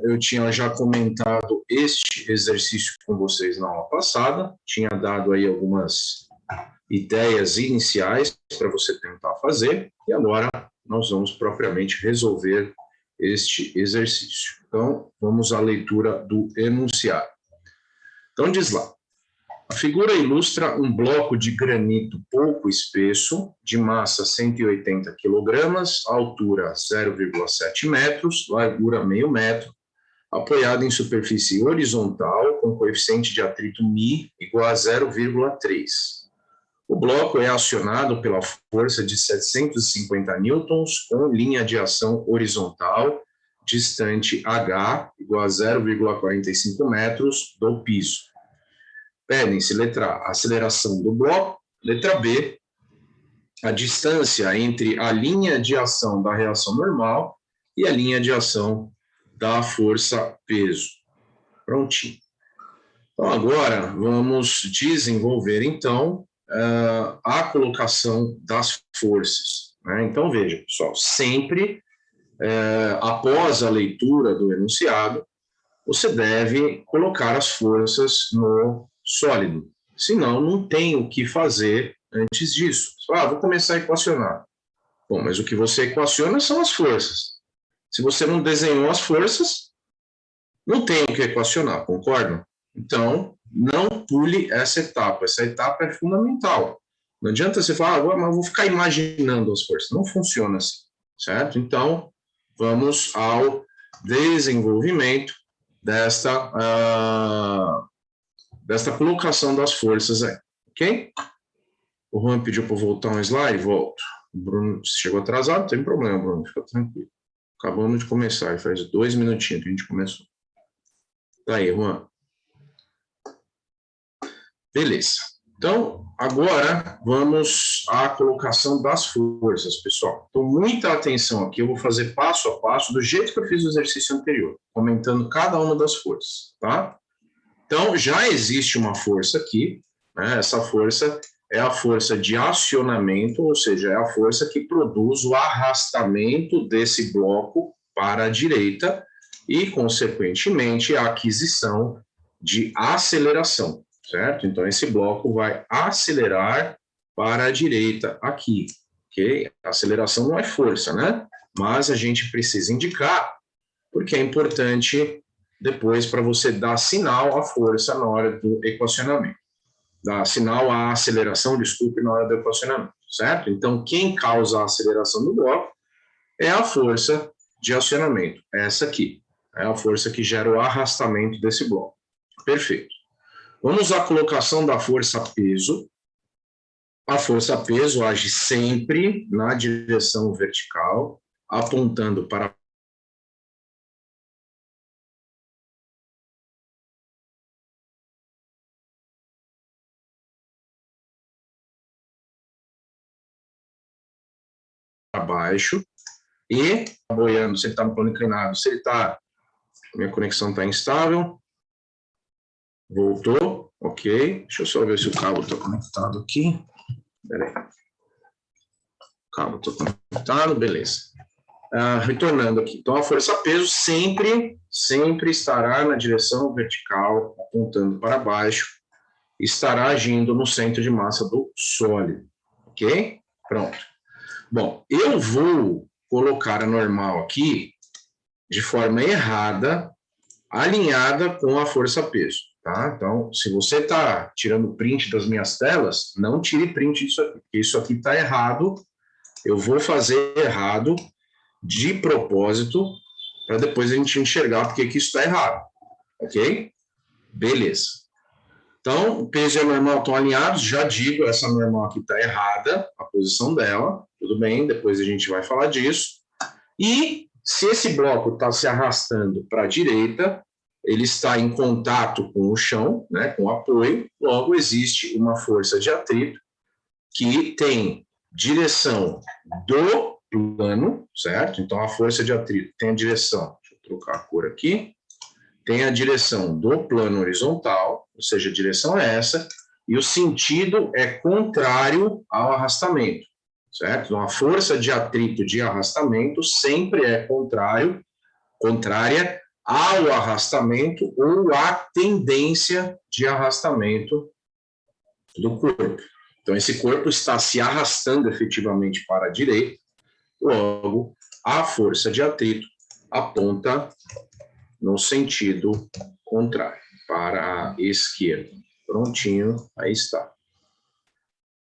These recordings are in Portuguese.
eu tinha já comentado este exercício com vocês na aula passada, tinha dado aí algumas ideias iniciais para você tentar fazer, e agora nós vamos propriamente resolver este exercício. Então, vamos à leitura do enunciado. Então, diz lá. A figura ilustra um bloco de granito pouco espesso, de massa 180 kg, altura 0,7 metros, largura meio metro, apoiado em superfície horizontal, com coeficiente de atrito μ igual a 0,3. O bloco é acionado pela força de 750 newtons, com linha de ação horizontal, distante H, igual a 0,45 metros do piso. Pedem-se, letra A, a aceleração do bloco, letra B, a distância entre a linha de ação da reação normal e a linha de ação da força-peso. Prontinho. Então, agora, vamos desenvolver, então, a colocação das forças, né? Então, veja, pessoal, sempre, após a leitura do enunciado, você deve colocar as forças no sólido, senão não tem o que fazer antes disso. Vou começar a equacionar. Bom, mas o que você equaciona são as forças. Se você não desenhou as forças, não tem o que equacionar, concordam? Então, não pule essa etapa é fundamental. Não adianta você falar, mas eu vou ficar imaginando as forças. Não funciona assim, certo? Então, vamos ao desenvolvimento desta colocação das forças aí, ok? O Juan pediu para voltar um slide, volto. O Bruno chegou atrasado, não tem problema, Bruno, fica tranquilo. Acabamos de começar, faz 2 minutinhos que a gente começou. Tá aí, Juan. Beleza. Então, agora vamos à colocação das forças, pessoal. Então, muita atenção aqui, eu vou fazer passo a passo, do jeito que eu fiz o exercício anterior, comentando cada uma das forças, tá? Então, já existe uma força aqui, né? Essa força é a força de acionamento, ou seja, é a força que produz o arrastamento desse bloco para a direita e, consequentemente, a aquisição de aceleração, certo? Então, esse bloco vai acelerar para a direita aqui, ok? A aceleração não é força, né? Mas a gente precisa indicar, porque é importante depois para você dar sinal à força na hora do equacionamento. Dar sinal à aceleração, desculpe, na hora do equacionamento, certo? Então, quem causa a aceleração do bloco é a força de acionamento, essa aqui. É a força que gera o arrastamento desse bloco. Perfeito. Vamos à colocação da força-peso. A força-peso age sempre na direção vertical, apontando para baixo e boiando, se ele está no plano inclinado, se ele está, minha conexão está instável, voltou, ok, deixa eu só ver se o cabo está conectado aqui, peraí, o cabo está conectado, beleza, retornando aqui, então a força-peso sempre estará na direção vertical, apontando para baixo, estará agindo no centro de massa do sólido, ok? Pronto. Bom, eu vou colocar a normal aqui de forma errada, alinhada com a força-peso, tá? Então, se você está tirando print das minhas telas, não tire print disso aqui, porque isso aqui está errado, eu vou fazer errado de propósito, para depois a gente enxergar porque que isso está errado, ok? Beleza. Então, o peso e a normal estão alinhados, já digo, essa normal aqui está errada, a posição dela, tudo bem, depois a gente vai falar disso. E se esse bloco está se arrastando para a direita, ele está em contato com o chão, né, com apoio, logo existe uma força de atrito que tem direção do plano, certo? Então, a força de atrito tem a direção, deixa eu trocar a cor aqui, tem a direção do plano horizontal, ou seja, a direção é essa, e o sentido é contrário ao arrastamento, certo? Então, a força de atrito de arrastamento sempre é contrária ao arrastamento ou à tendência de arrastamento do corpo. Então, esse corpo está se arrastando efetivamente para a direita, logo, a força de atrito aponta no sentido contrário, para a esquerda. Prontinho, aí está.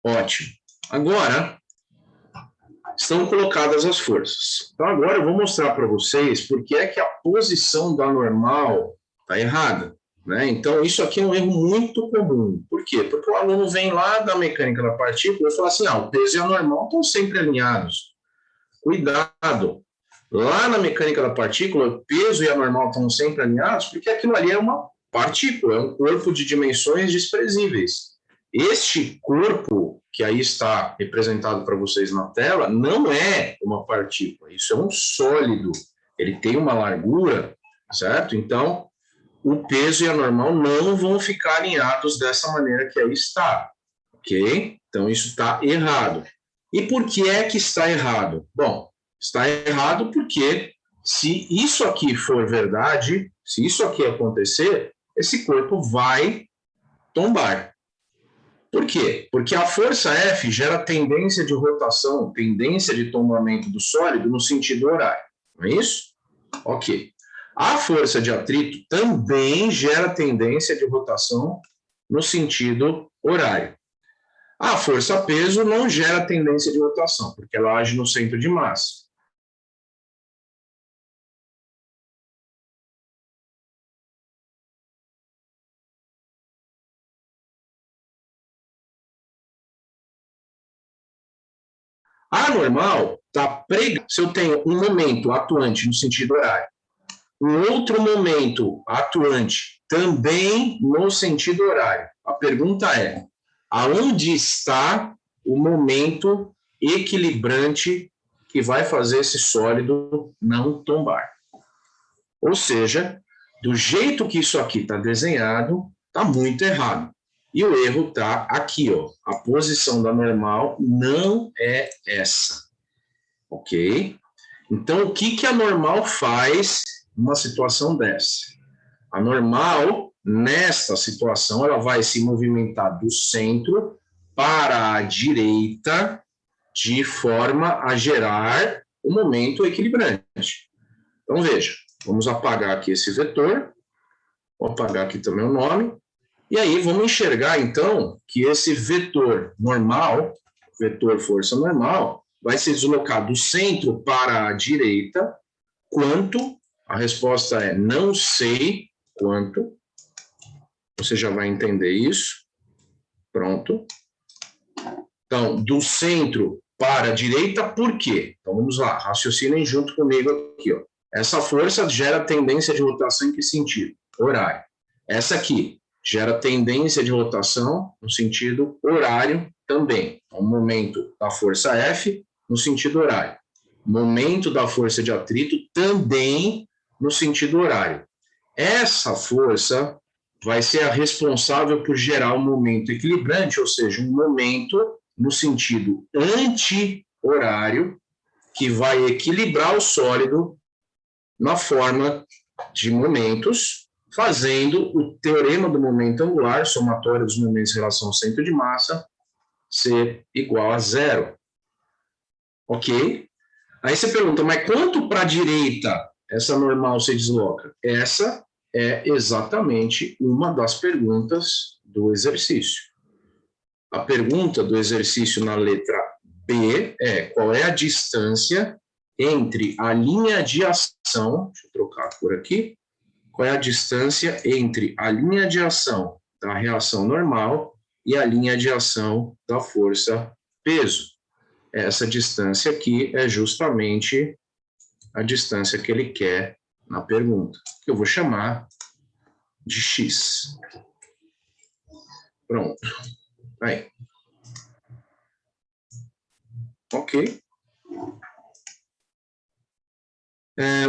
Ótimo. Agora, estão colocadas as forças. Então, agora eu vou mostrar para vocês por que é que a posição da normal está errada. Né? Então, isso aqui é um erro muito comum. Por quê? Porque o aluno vem lá da mecânica da partícula e fala assim, o peso e a normal estão sempre alinhados. Cuidado! Lá na mecânica da partícula, o peso e a normal estão sempre alinhados porque aquilo ali é uma partícula, é um corpo de dimensões desprezíveis. Este corpo que aí está representado para vocês na tela não é uma partícula, isso é um sólido. Ele tem uma largura, certo? Então, o peso e a normal não vão ficar alinhados dessa maneira que aí está, ok? Então, isso está errado. E por que é que está errado? Bom, está errado porque se isso aqui for verdade, se isso aqui acontecer, esse corpo vai tombar. Por quê? Porque a força F gera tendência de rotação, tendência de tombamento do sólido no sentido horário. Não é isso? Ok. A força de atrito também gera tendência de rotação no sentido horário. A força-peso não gera tendência de rotação, porque ela age no centro de massa. A normal está pregada. Se eu tenho um momento atuante no sentido horário, um outro momento atuante também no sentido horário, a pergunta é, aonde está o momento equilibrante que vai fazer esse sólido não tombar? Ou seja, do jeito que isso aqui está desenhado, está muito errado. E o erro está aqui, ó. A posição da normal não é essa. Ok? Então, o que a normal faz numa situação dessa? A normal, nesta situação, ela vai se movimentar do centro para a direita de forma a gerar o momento equilibrante. Então, veja, vamos apagar aqui esse vetor, vou apagar aqui também o nome, e aí vamos enxergar, então, que esse vetor normal, vetor força normal, vai se deslocar do centro para a direita, quanto? A resposta é não sei quanto. Você já vai entender isso. Pronto. Então, do centro para a direita, por quê? Então, vamos lá, raciocinem junto comigo aqui, ó. Essa força gera tendência de rotação em que sentido? Horário. Essa aqui gera tendência de rotação no sentido horário também. Então, momento da força F no sentido horário. Momento da força de atrito também no sentido horário. Essa força vai ser a responsável por gerar um momento equilibrante, ou seja, um momento no sentido anti-horário que vai equilibrar o sólido na forma de momentos, fazendo o teorema do momento angular, somatório dos momentos em relação ao centro de massa, ser igual a zero. Ok? Aí você pergunta, mas quanto para a direita essa normal se desloca? Essa é exatamente uma das perguntas do exercício. A pergunta do exercício na letra B é qual é a distância entre a linha de ação, deixa eu trocar por aqui, qual é a distância entre a linha de ação da reação normal e a linha de ação da força peso. Essa distância aqui é justamente a distância que ele quer na pergunta, que eu vou chamar de x. Pronto. Aí. Ok.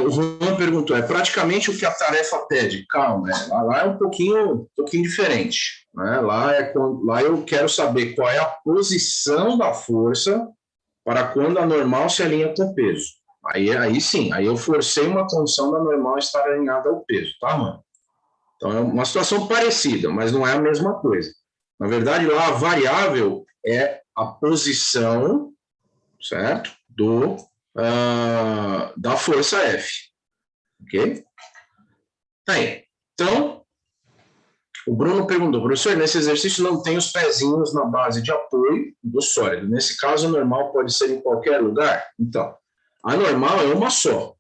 O Juan perguntou, é praticamente o que a tarefa pede. Calma, lá é um pouquinho diferente. Né? Lá eu quero saber qual é a posição da força para quando a normal se alinha com o peso. Aí sim, aí eu forcei uma condição da normal estar alinhada ao peso, tá, mano? Então é uma situação parecida, mas não é a mesma coisa. Na verdade, lá a variável é a posição, certo? Da força F, ok? Aí, então, o Bruno perguntou, professor, nesse exercício não tem os pezinhos na base de apoio do sólido. Nesse caso, o normal pode ser em qualquer lugar? Então, a normal é uma só.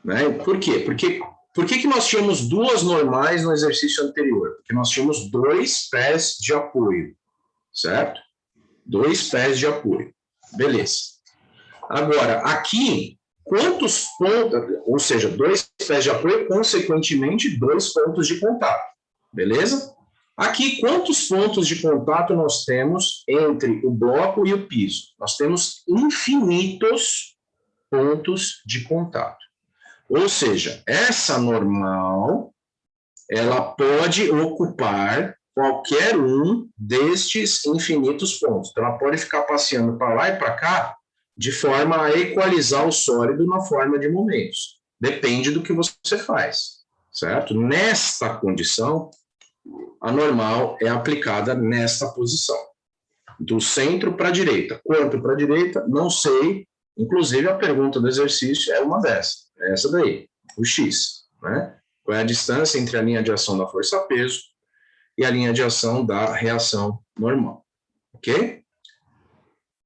Né? Por quê? Por que nós tínhamos duas normais no exercício anterior? Porque nós tínhamos 2 pés de apoio, certo? 2 pés de apoio. Beleza. Agora, aqui, quantos pontos, ou seja, 2 pés de apoio, consequentemente, 2 pontos de contato. Beleza? Aqui, quantos pontos de contato nós temos entre o bloco e o piso? Nós temos infinitos pontos de contato. Ou seja, essa normal, ela pode ocupar qualquer um destes infinitos pontos. Então, ela pode ficar passeando para lá e para cá, de forma a equalizar o sólido na forma de momentos. Depende do que você faz, certo? Nesta condição, a normal é aplicada nesta posição. Do centro para a direita. Quanto para a direita? Não sei. Inclusive, a pergunta do exercício é uma dessas. É essa daí, o X. Né? Qual é a distância entre a linha de ação da força-peso e a linha de ação da reação normal. Ok?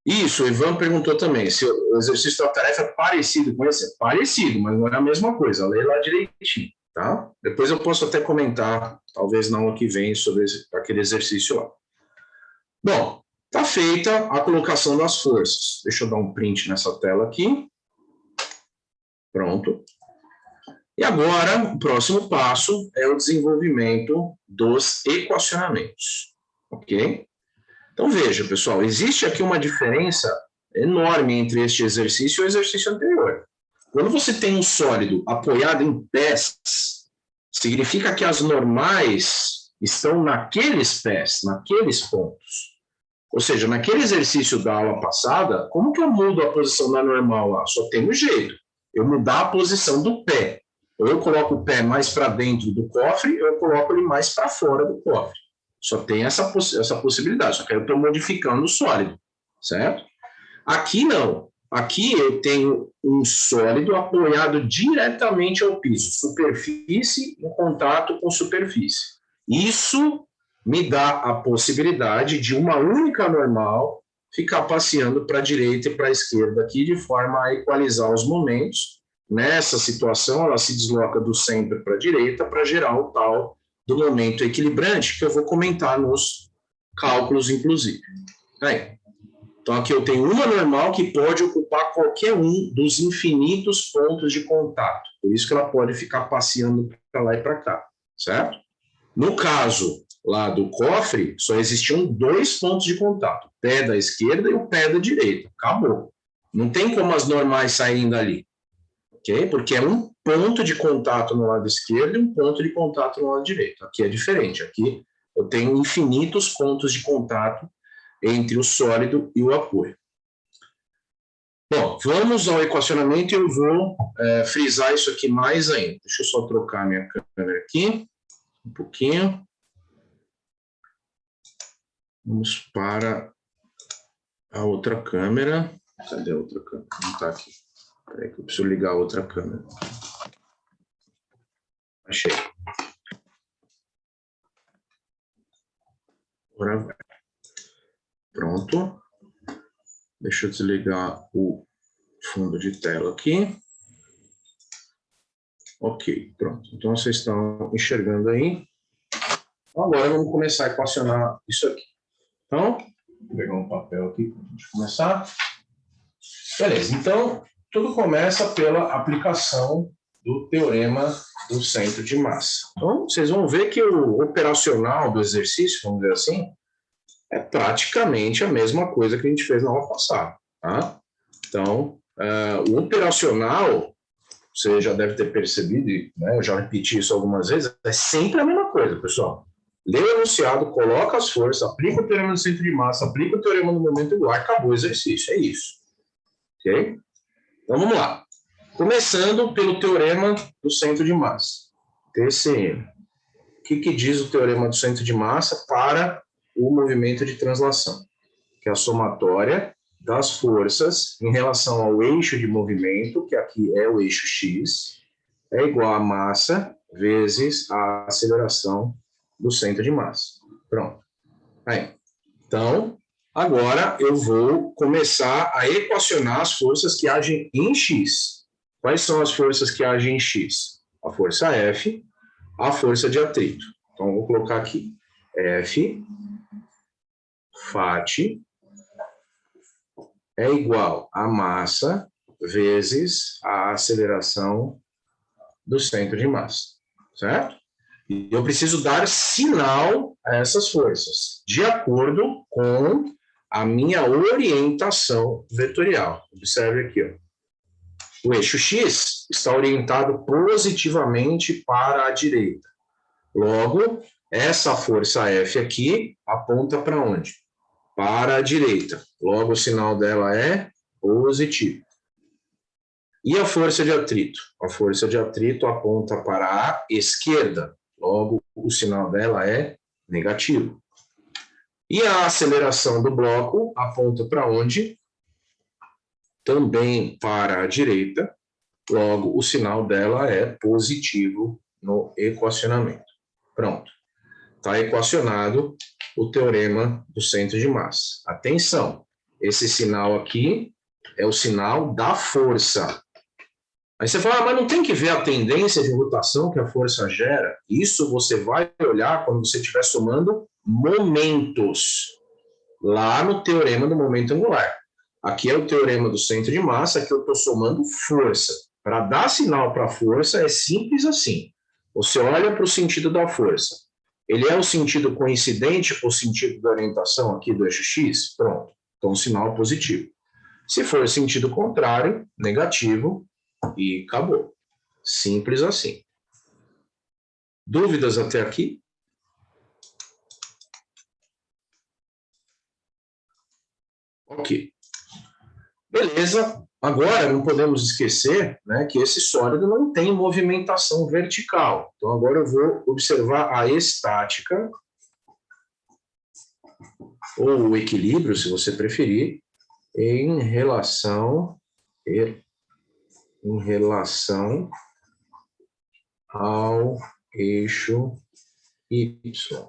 Isso, o Ivan perguntou também se o exercício da tarefa é parecido com esse. É parecido, mas não é a mesma coisa. Lê lá direitinho. Tá? Depois eu posso até comentar, talvez na aula que vem, sobre aquele exercício lá. Bom, está feita a colocação das forças. Deixa eu dar um print nessa tela aqui. Pronto. E agora, o próximo passo é o desenvolvimento dos equacionamentos. Ok? Então, veja, pessoal, existe aqui uma diferença enorme entre este exercício e o exercício anterior. Quando você tem um sólido apoiado em pés, significa que as normais estão naqueles pés, naqueles pontos. Ou seja, naquele exercício da aula passada, como que eu mudo a posição da normal lá? Só tem um jeito. Eu mudar a posição do pé. Ou eu coloco o pé mais para dentro do cofre, ou eu coloco ele mais para fora do cofre. Só tem essa possibilidade. Só que eu estou modificando o sólido, certo? Aqui não. Aqui eu tenho um sólido apoiado diretamente ao piso. Superfície em contato com superfície. Isso me dá a possibilidade de uma única normal ficar passeando para a direita e para a esquerda aqui, de forma a equalizar os momentos. Nessa situação, ela se desloca do centro para a direita para gerar o tal do momento equilibrante, que eu vou comentar nos cálculos, inclusive. Aí. Então, aqui eu tenho uma normal que pode ocupar qualquer um dos infinitos pontos de contato. Por isso que ela pode ficar passeando para lá e para cá, certo? No caso lá do cofre, só existiam 2 pontos de contato, o pé da esquerda e o pé da direita. Acabou. Não tem como as normais saírem dali, ok? Porque é um ponto de contato no lado esquerdo e um ponto de contato no lado direito. Aqui é diferente. Aqui eu tenho infinitos pontos de contato entre o sólido e o apoio. Bom, vamos ao equacionamento e eu vou frisar isso aqui mais ainda. Deixa eu só trocar minha câmera aqui, um pouquinho. Vamos para a outra câmera. Cadê a outra câmera? Não está aqui. Espera aí que eu preciso ligar a outra câmera. Achei. Agora vai. Pronto. Deixa eu desligar o fundo de tela aqui. Ok, pronto. Então, vocês estão enxergando aí. Agora, vamos começar a equacionar isso aqui. Então, vou pegar um papel aqui para a gente começar. Beleza, então, tudo começa pela aplicação do teorema do centro de massa. Então, vocês vão ver que o operacional do exercício, vamos dizer assim, é praticamente a mesma coisa que a gente fez na aula passada. Tá? Então, o operacional, você já deve ter percebido, né, eu já repeti isso algumas vezes, é sempre a mesma coisa, pessoal. Lê o enunciado, coloca as forças, aplica o teorema do centro de massa, aplica o teorema do momento angular, acabou o exercício, é isso. Ok? Então, vamos lá. Começando pelo teorema do centro de massa, TCM. O que diz o teorema do centro de massa para o movimento de translação? Que é a somatória das forças em relação ao eixo de movimento, que aqui é o eixo x, é igual a massa vezes a aceleração do centro de massa. Pronto. Aí. Então, agora eu vou começar a equacionar as forças que agem em x. Quais são as forças que agem em x? A força F, a força de atrito. Então, eu vou colocar aqui F, Φ, é igual a massa vezes a aceleração do centro de massa, certo? E eu preciso dar sinal a essas forças, de acordo com a minha orientação vetorial. Observe aqui, ó. O eixo x está orientado positivamente para a direita. Logo, essa força F aqui aponta para onde? Para a direita. Logo, o sinal dela é positivo. E a força de atrito? A força de atrito aponta para a esquerda. Logo, o sinal dela é negativo. E a aceleração do bloco aponta para onde? Também para a direita. Logo, o sinal dela é positivo no equacionamento. Pronto. Está equacionado o teorema do centro de massa. Atenção, esse sinal aqui é o sinal da força. Aí você fala, mas não tem que ver a tendência de rotação que a força gera? Isso você vai olhar quando você estiver somando momentos, lá no teorema do momento angular. Aqui é o teorema do centro de massa, que eu estou somando força. Para dar sinal para a força é simples assim. Você olha para o sentido da força. Ele é o sentido coincidente com o sentido da orientação aqui do eixo x? Pronto. Então, sinal positivo. Se for sentido contrário, negativo, e acabou. Simples assim. Dúvidas até aqui? Ok. Beleza. Agora, não podemos esquecer, né, que esse sólido não tem movimentação vertical. Então, agora eu vou observar a estática, ou o equilíbrio, se você preferir, em relação ao eixo Y.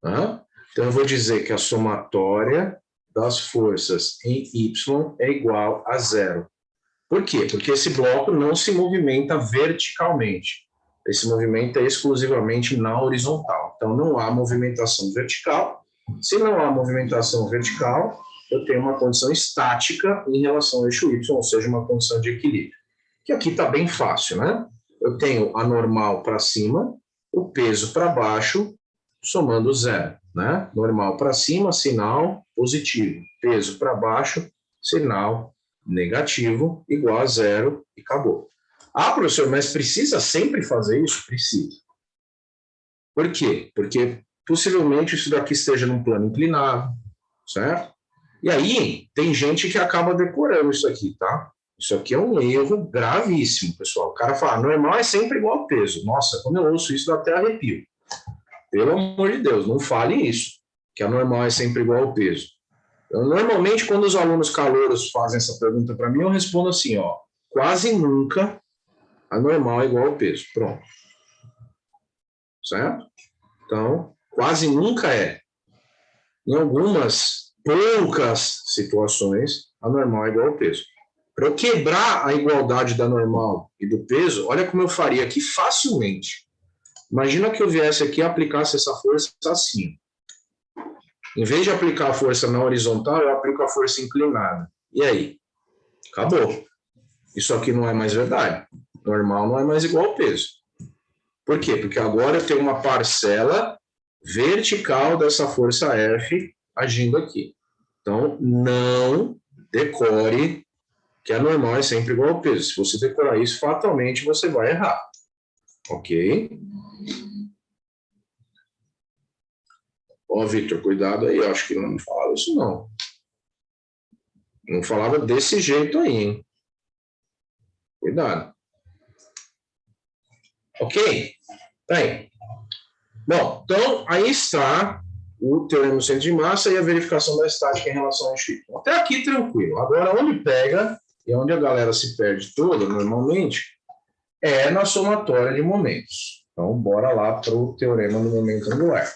Tá? Então, eu vou dizer que a somatória das forças em Y é igual a zero. Por quê? Porque esse bloco não se movimenta verticalmente. Esse movimento é exclusivamente na horizontal. Então, não há movimentação vertical. Se não há movimentação vertical, eu tenho uma condição estática em relação ao eixo Y, ou seja, uma condição de equilíbrio. Que aqui está bem fácil, né? Eu tenho a normal para cima, o peso para baixo, somando zero, né? Normal para cima, sinal positivo. Peso para baixo, sinal negativo, igual a zero, e acabou. Ah, professor, mas precisa sempre fazer isso? Precisa. Por quê? Porque possivelmente isso daqui esteja num plano inclinado, certo? E aí, tem gente que acaba decorando isso aqui, tá? Isso aqui é um erro gravíssimo, pessoal. O cara fala, normal é sempre igual ao peso. Nossa, quando eu ouço isso, dá até arrepio. Pelo amor de Deus, não fale isso, que a normal é sempre igual ao peso. Eu, normalmente, quando os alunos calouros fazem essa pergunta para mim, eu respondo assim, ó, quase nunca a normal é igual ao peso. Pronto. Certo? Então, quase nunca é. Em algumas poucas situações, a normal é igual ao peso. Para eu quebrar a igualdade da normal e do peso, olha como eu faria aqui facilmente. Imagina que eu viesse aqui e aplicasse essa força assim. Em vez de aplicar a força na horizontal, eu aplico a força inclinada. E aí? Acabou. Isso aqui não é mais verdade. Normal não é mais igual ao peso. Por quê? Porque agora eu tenho uma parcela vertical dessa força F agindo aqui. Então, não decore que a normal é sempre igual ao peso. Se você decorar isso, fatalmente você vai errar. Ok? Ó, Victor, cuidado aí. Eu acho que não falava isso, não. Não falava desse jeito aí, hein? Cuidado. Ok? Tá aí. Bom, então, aí está o teorema do centro de massa e a verificação da estática em relação ao enxerto. Até aqui, tranquilo. Agora, onde pega, e onde a galera se perde toda, normalmente, é na somatória de momentos. Então, bora lá para o teorema do momento angular.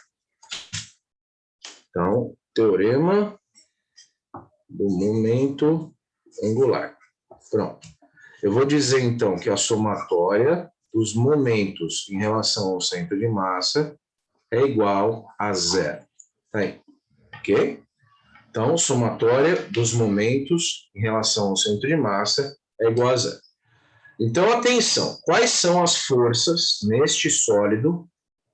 Então, teorema do momento angular. Pronto. Eu vou dizer, então, que a somatória dos momentos em relação ao centro de massa é igual a zero. Tá aí. Ok? Então, somatória dos momentos em relação ao centro de massa é igual a zero. Então, atenção. Quais são as forças neste sólido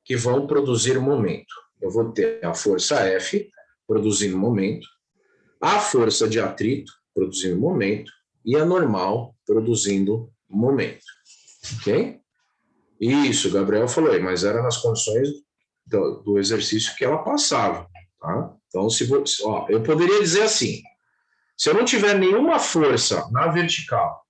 que vão produzir momento? Eu vou ter a força F produzindo momento, a força de atrito produzindo momento e a normal produzindo momento. Ok? Isso, o Gabriel falou aí, mas era nas condições do exercício que ela passava. Tá? Então, eu poderia dizer assim, se eu não tiver nenhuma força na vertical,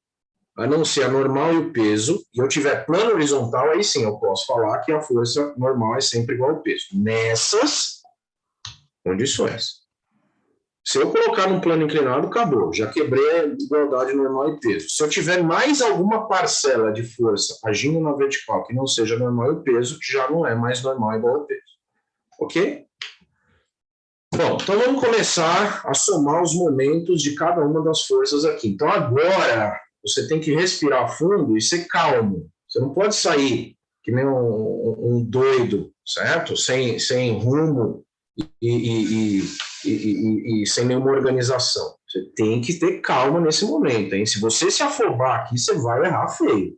a não ser a normal e o peso, e eu tiver plano horizontal, aí sim eu posso falar que a força normal é sempre igual ao peso. Nessas condições. Se eu colocar num plano inclinado, acabou. Já quebrei a igualdade normal e peso. Se eu tiver mais alguma parcela de força agindo na vertical que não seja normal e peso, já não é mais normal igual ao peso. Ok? Bom, então vamos começar a somar os momentos de cada uma das forças aqui. Então agora você tem que respirar fundo e ser calmo. Você não pode sair que nem um doido, certo? Sem rumo e sem nenhuma organização. Você tem que ter calma nesse momento, hein? Se você se afobar aqui, você vai errar feio.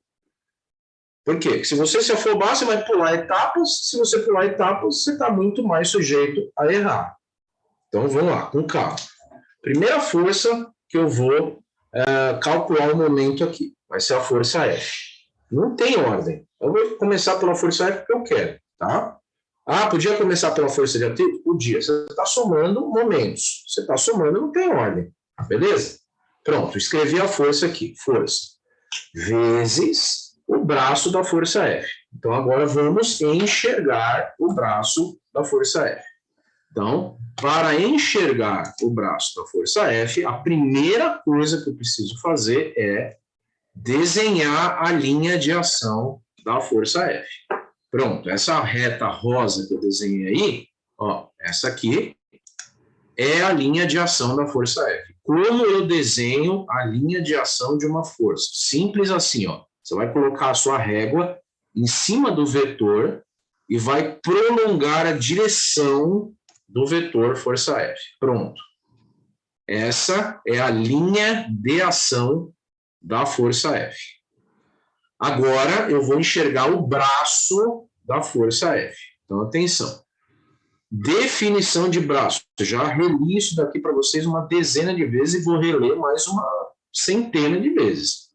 Por quê? Porque se você se afobar, você vai pular etapas. Se você pular etapas, você está muito mais sujeito a errar. Então, vamos lá, com calma. Primeira força que eu vou calcular o momento aqui vai ser a força F. Não tem ordem. Eu vou começar pela força F porque eu quero, tá? Ah, podia começar pela força de atrito? Podia. Você está somando momentos. Você está somando, não tem ordem. Beleza? Pronto, escrevi a força aqui. Força vezes o braço da força F. Então, agora vamos enxergar o braço da força F. Então, para enxergar o braço da força F, a primeira coisa que eu preciso fazer é desenhar a linha de ação da força F. Pronto, essa reta rosa que eu desenhei aí, ó, essa aqui é a linha de ação da força F. Como eu desenho a linha de ação de uma força? Simples assim, ó. Você vai colocar a sua régua em cima do vetor e vai prolongar a direção do vetor força F. Pronto. Essa é a linha de ação da força F. Agora eu vou enxergar o braço da força F. Então, atenção. Definição de braço. Eu já reli isso daqui para vocês uma dezena de vezes e vou reler mais uma centena de vezes.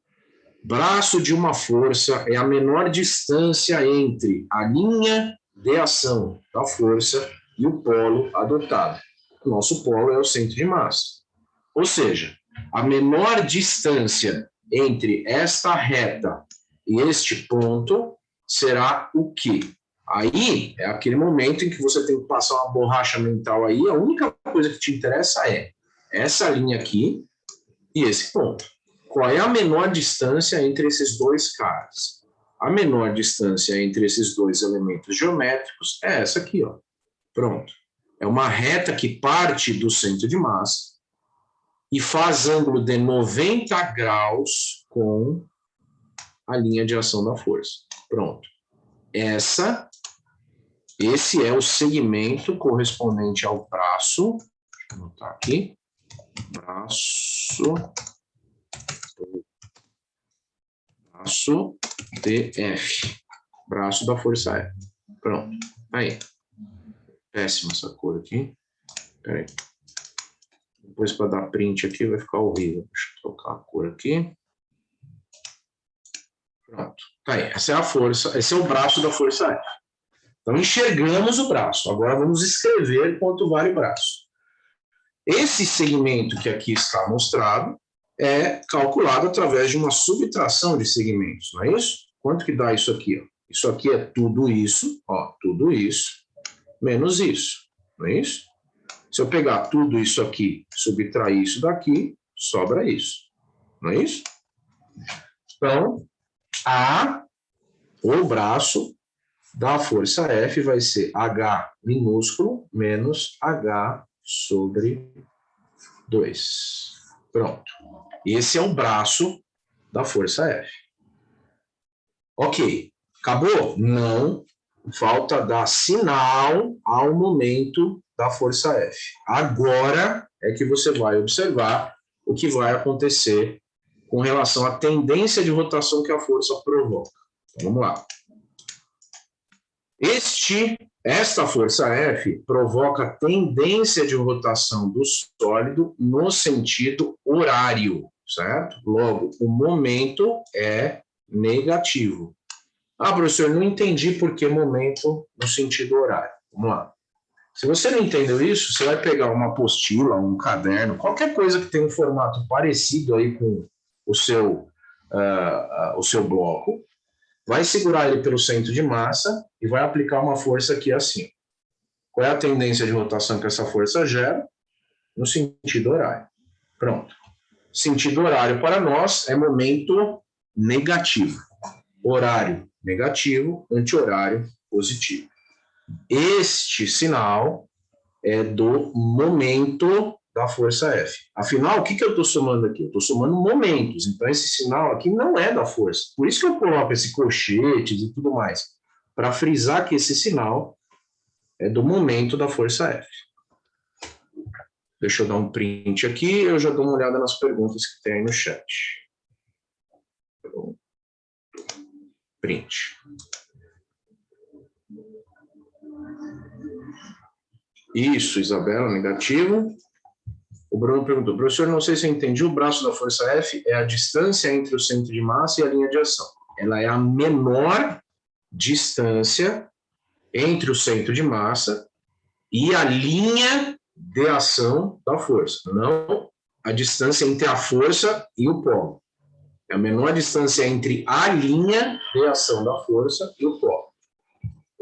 Braço de uma força é a menor distância entre a linha de ação da força e o polo adotado. O nosso polo é o centro de massa. Ou seja, a menor distância entre esta reta e este ponto será o quê? Aí é aquele momento em que você tem que passar uma borracha mental aí, a única coisa que te interessa é essa linha aqui e esse ponto. Qual é a menor distância entre esses dois caras? A menor distância entre esses dois elementos geométricos é essa aqui, ó. Pronto. É uma reta que parte do centro de massa e faz ângulo de 90 graus com a linha de ação da força. Pronto. Esse é o segmento correspondente ao braço. Deixa eu anotar aqui. Braço DF. Braço da força F. Pronto. Aí. Péssima essa cor aqui. Peraí. Depois, para dar print aqui, vai ficar horrível. Deixa eu trocar a cor aqui. Pronto. Tá aí. Essa é a força. Esse é o braço da força F. Então, enxergamos o braço. Agora, vamos escrever quanto vale o braço. Esse segmento que aqui está mostrado é calculado através de uma subtração de segmentos, não é isso? Quanto que dá isso aqui? Ó? Isso aqui é tudo isso, ó, tudo isso, menos isso, não é isso? Se eu pegar tudo isso aqui, subtrair isso daqui, sobra isso, não é isso? Então, o braço da força F vai ser H minúsculo menos H sobre 2. Pronto. Esse é o braço da força F. Ok. Acabou? Não. Falta dar sinal ao momento da força F. Agora é que você vai observar o que vai acontecer com relação à tendência de rotação que a força provoca. Então, vamos lá. Esta força F provoca tendência de rotação do sólido no sentido horário, certo? Logo, o momento é negativo. Ah, professor, não entendi por que momento no sentido horário. Vamos lá. Se você não entendeu isso, você vai pegar uma apostila, um caderno, qualquer coisa que tenha um formato parecido aí com o seu bloco, vai segurar ele pelo centro de massa e vai aplicar uma força aqui assim. Qual é a tendência de rotação que essa força gera? No sentido horário. Pronto. Sentido horário para nós é momento negativo. Horário negativo, anti-horário positivo. Este sinal é do momento da força F. Afinal, o que eu estou somando aqui? Eu estou somando momentos. Então, esse sinal aqui não é da força. Por isso que eu coloco esse colchete e tudo mais. Para frisar que esse sinal é do momento da força F. Deixa eu dar um print aqui. Eu já dou uma olhada nas perguntas que tem aí no chat. Print. Isso, Isabela, negativo. O Bruno perguntou, professor, não sei se eu entendi, o braço da força F é a distância entre o centro de massa e a linha de ação. Ela é a menor distância entre o centro de massa e a linha de ação da força, não a distância entre a força e o polo. É a menor distância entre a linha de ação da força e o polo.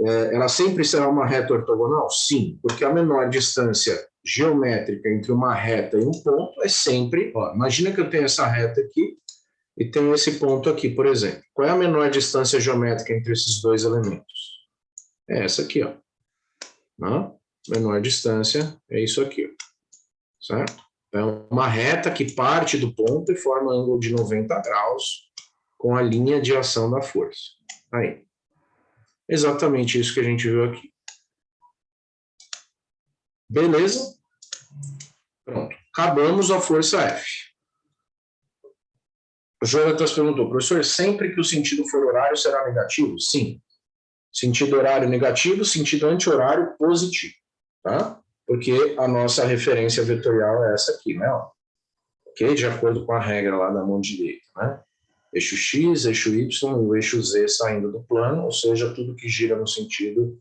Ela sempre será uma reta ortogonal? Sim, porque a menor distância geométrica entre uma reta e um ponto é sempre... Ó, imagina que eu tenho essa reta aqui e tenho esse ponto aqui, por exemplo. Qual é a menor distância geométrica entre esses dois elementos? É essa aqui, ó. Não? Menor distância é isso aqui, ó. Certo? É uma reta que parte do ponto e forma um ângulo de 90 graus com a linha de ação da força. Aí. Exatamente isso que a gente viu aqui. Beleza? Pronto. Acabamos a força F. O Jonatas perguntou, professor, sempre que o sentido for horário será negativo? Sim. Sentido horário negativo, sentido anti-horário positivo. Tá? Porque a nossa referência vetorial é essa aqui, né? Ok? De acordo com a regra lá da mão direita, né? Eixo X, eixo Y e o eixo Z saindo do plano, ou seja, tudo que gira no sentido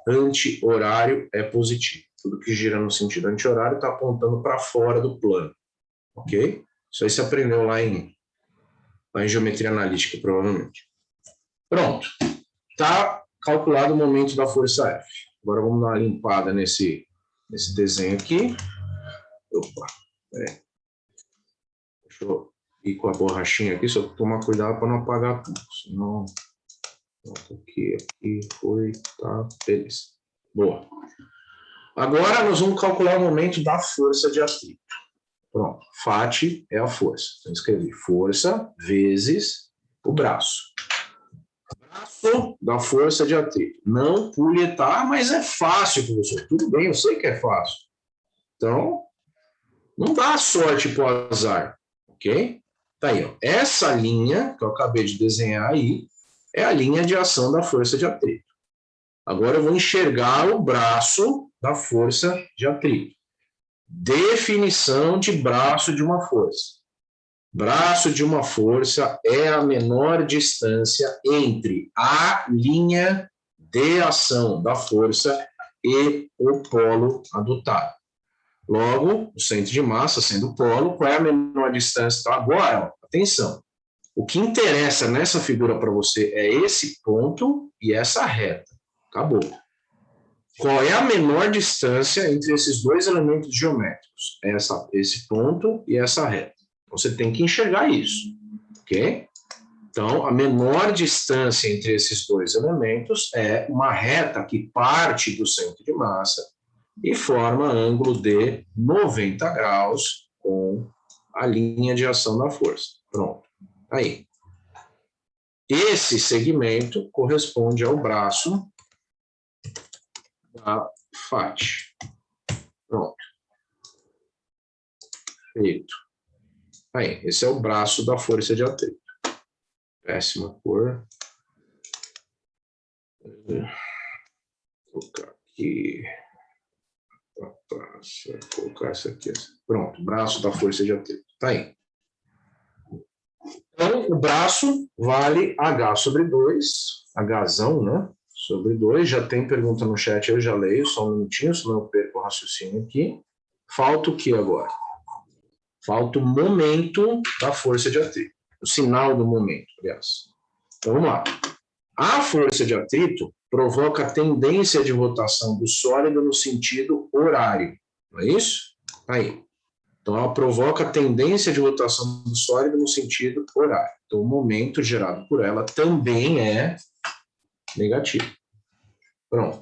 anti-horário é positivo. Tudo que gira no sentido anti-horário está apontando para fora do plano. Ok? Isso aí você aprendeu lá em geometria analítica, provavelmente. Pronto. Está calculado o momento da força F. Agora vamos dar uma limpada nesse desenho aqui. Opa, peraí. Deixa eu ir com a borrachinha aqui, só tomar cuidado para não apagar tudo. Senão, aqui, foi, tá, beleza. Boa. Agora nós vamos calcular o momento da força de atrito. Pronto, FAT é a força. Então, escrevi força vezes o braço. Braço da força de atrito. Não pule etapa, mas é fácil, professor. Tudo bem, eu sei que é fácil. Então, não dá sorte para o azar. Ok? Tá aí, ó. Essa linha que eu acabei de desenhar aí é a linha de ação da força de atrito. Agora eu vou enxergar o braço da força de atrito. Definição de braço de uma força. Braço de uma força é a menor distância entre a linha de ação da força e o polo adotado. Logo, o centro de massa sendo o polo, qual é a menor distância? Então, agora, ó, atenção. O que interessa nessa figura para você é esse ponto e essa reta. Acabou. Qual é a menor distância entre esses dois elementos geométricos? Esse ponto e essa reta. Você tem que enxergar isso, ok? Então, a menor distância entre esses dois elementos é uma reta que parte do centro de massa e forma ângulo de 90 graus com a linha de ação da força. Pronto. Aí. Esse segmento corresponde ao braço da FAT. Pronto. Feito. Aí, esse é o braço da força de atrito. Péssima cor. Vou colocar aqui. Vou colocar essa aqui. Pronto, braço da força de atrito. Tá aí. Então, o braço vale H sobre 2, Hzão, né? Sobre 2. Já tem pergunta no chat, eu já leio, só um minutinho, senão eu perco o raciocínio aqui. Falta o que agora? Falta o momento da força de atrito. O sinal do momento, aliás. Então, vamos lá. A força de atrito provoca a tendência de rotação do sólido no sentido horário. Não é isso? Aí. Então, ela provoca a tendência de rotação do sólido no sentido horário. Então, o momento gerado por ela também é negativo. Pronto.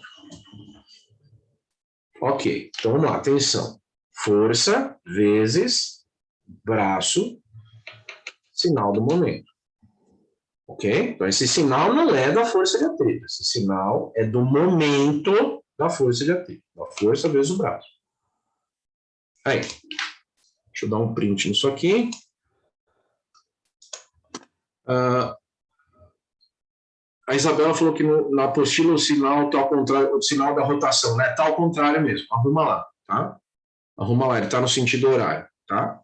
Ok. Então, vamos lá. Atenção. Força vezes braço, sinal do momento. Ok? Então, esse sinal não é da força de atrito. Esse sinal é do momento da força de atrito. Da força vezes o braço. Aí. Deixa eu dar um print nisso aqui. A Isabela falou que na apostila o sinal está ao contrário, o sinal da rotação, né? Está ao contrário mesmo. Arruma lá, tá? Arruma lá, ele está no sentido horário, tá?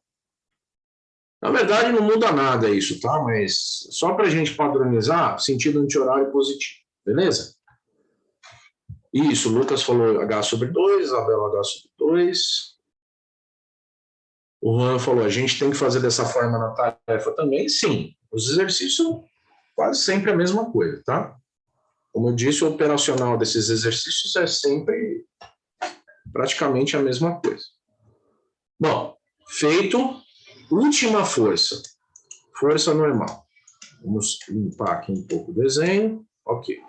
Na verdade, não muda nada isso, tá? Mas só para a gente padronizar, sentido anti-horário positivo, beleza? Isso, o Lucas falou H sobre 2, Isabela H sobre 2. O Juan falou, a gente tem que fazer dessa forma na tarefa também? Sim, os exercícios são quase sempre a mesma coisa, tá? Como eu disse, o operacional desses exercícios é sempre praticamente a mesma coisa. Bom, feito, última força, força normal. Vamos limpar aqui um pouco o desenho, ok.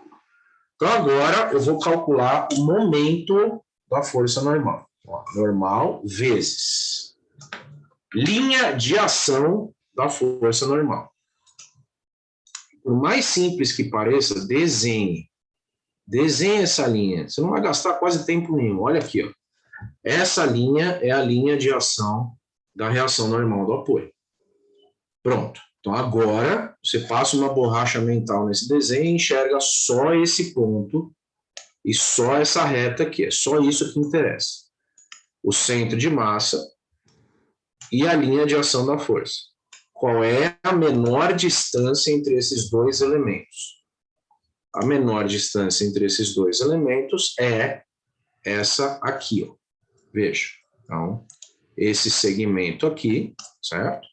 Então agora eu vou calcular o momento da força normal. Ó, normal vezes linha de ação da força normal. Por mais simples que pareça, desenhe. Desenhe essa linha. Você não vai gastar quase tempo nenhum. Olha aqui, ó. Essa linha é a linha de ação da reação normal do apoio. Pronto. Então agora você passa uma borracha mental nesse desenho e enxerga só esse ponto e só essa reta aqui. É só isso que interessa. O centro de massa e a linha de ação da força. Qual é a menor distância entre esses dois elementos? A menor distância entre esses dois elementos é essa aqui, ó. Veja. Então, esse segmento aqui, certo?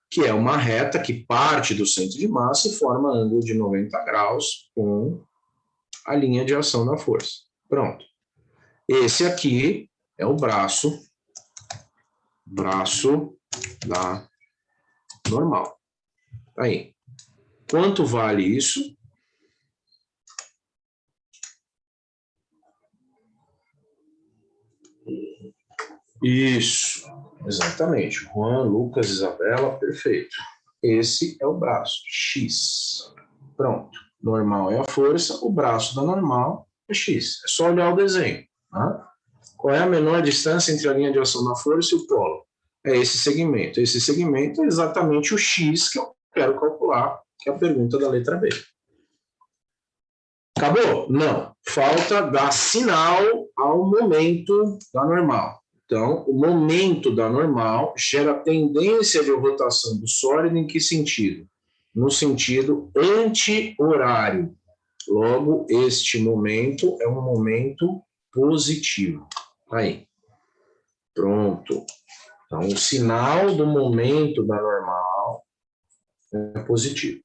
Que é uma reta que parte do centro de massa e forma ângulo de 90 graus com a linha de ação da força. Pronto. Esse aqui é o braço da normal. Aí. Quanto vale isso? Isso, exatamente. Juan, Lucas, Isabela, perfeito. Esse é o braço, X. Pronto. Normal é a força, o braço da normal é X. É só olhar o desenho. Tá? Qual é a menor distância entre a linha de ação da força e o polo? É esse segmento. Esse segmento é exatamente o X que eu quero calcular, que é a pergunta da letra B. Acabou? Não. Falta dar sinal ao momento da normal. Então, o momento da normal gera tendência de rotação do sólido em que sentido? No sentido anti-horário. Logo, este momento é um momento positivo. Aí. Pronto. Então, o sinal do momento da normal é positivo.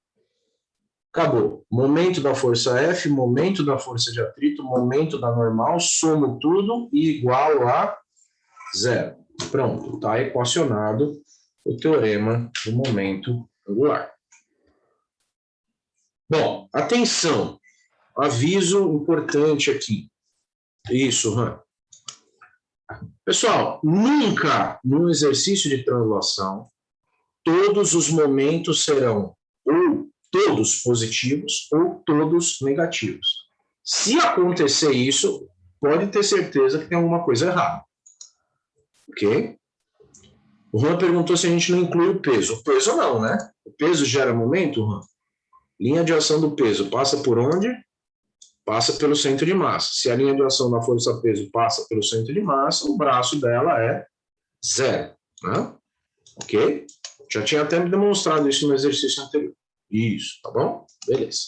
Acabou. Momento da força F, momento da força de atrito, momento da normal, somo tudo e igual a zero. Pronto, está equacionado o teorema do momento angular. Bom, atenção. Aviso importante aqui. Isso, Han. Pessoal, nunca no exercício de translação todos os momentos serão ou todos positivos ou todos negativos. Se acontecer isso, pode ter certeza que tem alguma coisa errada. Ok? O Juan perguntou se a gente não inclui o peso. O peso não, né? O peso gera momento, Juan? Linha de ação do peso passa por onde? Passa pelo centro de massa. Se a linha de ação da força-peso passa pelo centro de massa, o braço dela é zero. Né? Ok? Já tinha até me demonstrado isso no exercício anterior. Isso, tá bom? Beleza.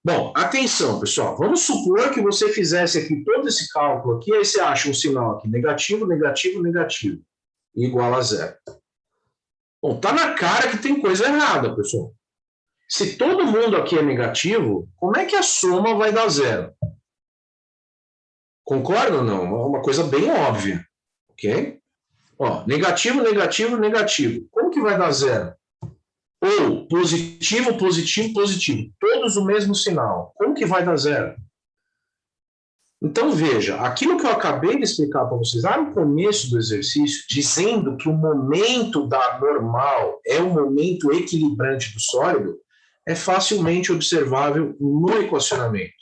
Bom, atenção, pessoal. Vamos supor que você fizesse aqui todo esse cálculo aqui, aí você acha um sinal aqui, negativo, negativo, negativo, igual a zero. Bom, tá na cara que tem coisa errada, pessoal. Se todo mundo aqui é negativo, como é que a soma vai dar zero? Concorda ou não? É uma coisa bem óbvia, ok? Ó, negativo, negativo, negativo. Como que vai dar zero? Ou positivo, positivo, positivo. Todos o mesmo sinal. Como que vai dar zero? Então, veja, aquilo que eu acabei de explicar para vocês lá no começo do exercício, dizendo que o momento da normal é o momento equilibrante do sólido, é facilmente observável no equacionamento.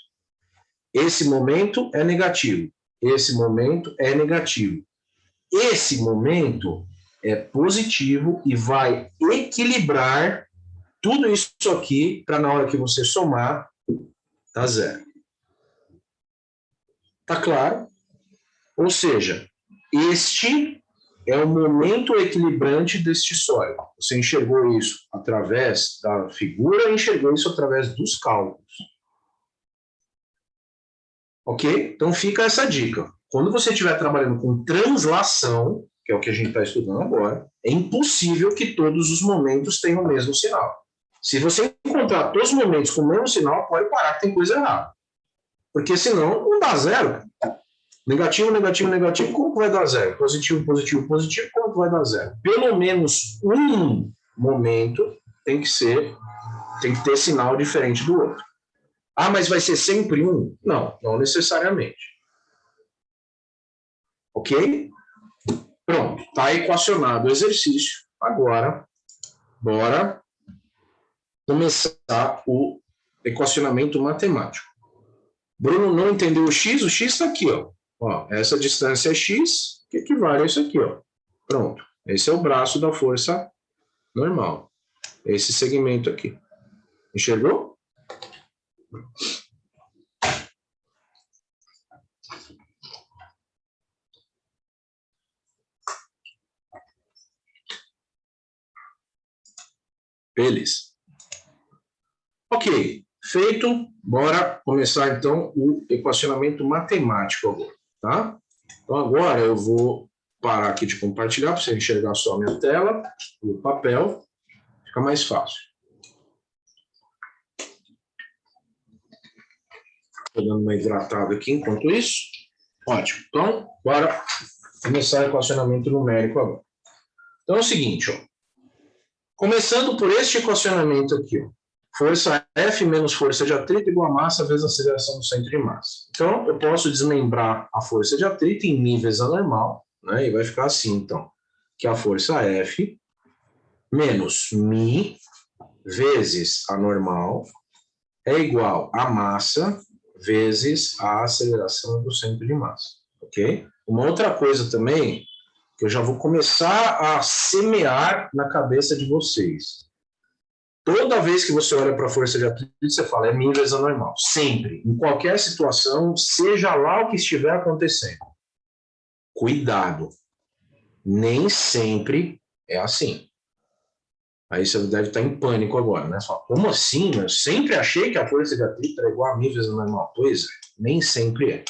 Esse momento é negativo. Esse momento é negativo. Esse momento é positivo e vai equilibrar tudo isso aqui para na hora que você somar, tá zero. Tá claro? Ou seja, este é o momento equilibrante deste sólido. Você enxergou isso através da figura e enxergou isso através dos cálculos. Ok? Então fica essa dica. Quando você estiver trabalhando com translação, que é o que a gente está estudando agora, é impossível que todos os momentos tenham o mesmo sinal. Se você encontrar todos os momentos com o mesmo sinal, pode parar que tem coisa errada. Porque senão não dá zero. Negativo, negativo, negativo, como que vai dar zero? Positivo, positivo, positivo, como que vai dar zero? Pelo menos um momento tem que ter sinal diferente do outro. Ah, mas vai ser sempre um? Não, não necessariamente. Ok? Pronto, está equacionado o exercício. Agora, bora começar o equacionamento matemático. Bruno não entendeu o x está aqui, ó. Ó, essa distância é x, que equivale a isso aqui, ó. Pronto, esse é o braço da força normal. Esse segmento aqui. Enxergou? Beleza. Ok, feito. Bora começar, então, o equacionamento matemático agora, tá? Então, agora eu vou parar aqui de compartilhar para você enxergar só a minha tela, o papel, fica mais fácil. Estou dando uma hidratada aqui enquanto isso. Ótimo. Então, bora começar o equacionamento numérico agora. Então, é o seguinte, ó. Começando por este equacionamento aqui, ó. Força F menos força de atrito igual a massa vezes a aceleração do centro de massa. Então, eu posso desmembrar a força de atrito em mi vezes a normal, né? E vai ficar assim, então, que a força F menos mi vezes a normal é igual a massa vezes a aceleração do centro de massa, ok? Uma outra coisa também, que eu já vou começar a semear na cabeça de vocês. Toda vez que você olha para a força de atrito, você fala, é mi vezes a normal. Sempre, em qualquer situação, seja lá o que estiver acontecendo. Cuidado. Nem sempre é assim. Aí você deve estar em pânico agora, né? Você fala, como assim? Eu sempre achei que a força de atrito era igual a mi vezes a normal. Pois é, nem sempre é.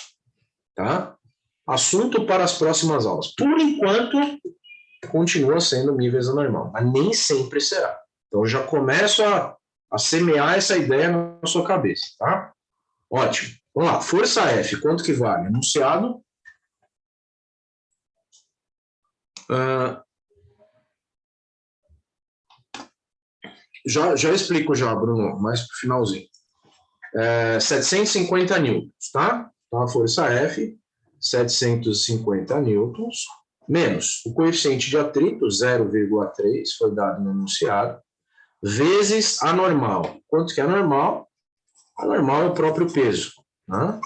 Tá? Assunto para as próximas aulas. Por enquanto, continua sendo níveis anormal, mas nem sempre será. Então, já começo a semear essa ideia na sua cabeça, tá? Ótimo. Vamos lá. Força F, quanto que vale? Enunciado. Já explico já, Bruno, mais para o finalzinho. 750 newtons, tá? Então, a força F, 750 newtons, menos o coeficiente de atrito, 0,3, foi dado no enunciado, vezes a normal. Quanto que é a normal? A normal é o próprio peso, né?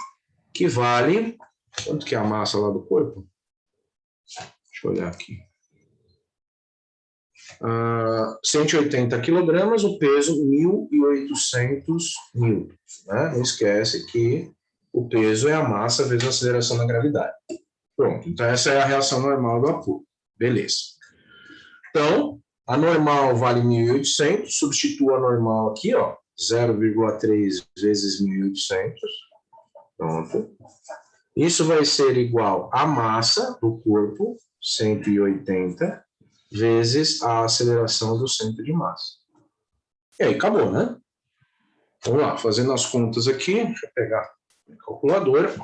Que vale... Quanto que é a massa lá do corpo? Deixa eu olhar aqui. 180 quilogramas, o peso 1.800 newtons. Né? Não esquece que o peso é a massa vezes a aceleração da gravidade. Pronto, então essa é a reação normal do apoio. Beleza. Então, a normal vale 1.800, substitua a normal aqui, ó, 0,3 vezes 1.800. Pronto. Isso vai ser igual à massa do corpo, 180, vezes a aceleração do centro de massa. E aí, acabou, né? Vamos lá, fazendo as contas aqui, deixa eu pegar a minha calculadora.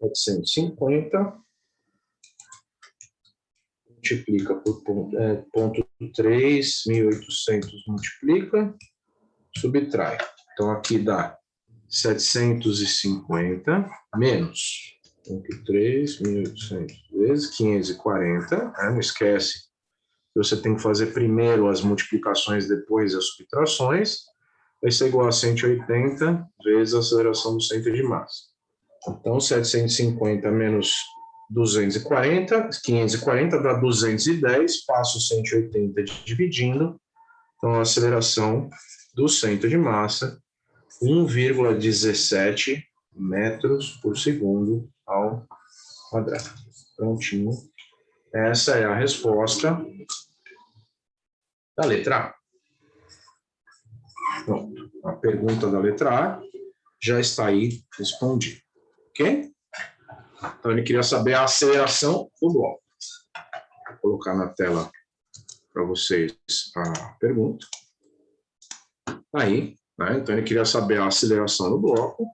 ...750... multiplica por ponto 3, 1.800 multiplica, subtrai. Então, aqui dá 750 menos 3, 1.800 vezes 540. Né? Não esquece que você tem que fazer primeiro as multiplicações, depois as subtrações. Vai ser igual a 180 vezes a aceleração do centro de massa. Então, 750 menos 240, 540 dá 210, passo 180 dividindo. Então, a aceleração do centro de massa, 1,17 metros por segundo ao quadrado. Prontinho. Essa é a resposta da letra A. Pronto. A pergunta da letra A já está aí respondida. Ok? Então, ele queria saber a aceleração do bloco. Vou colocar na tela para vocês a pergunta. Aí, né? Então, ele queria saber a aceleração do bloco.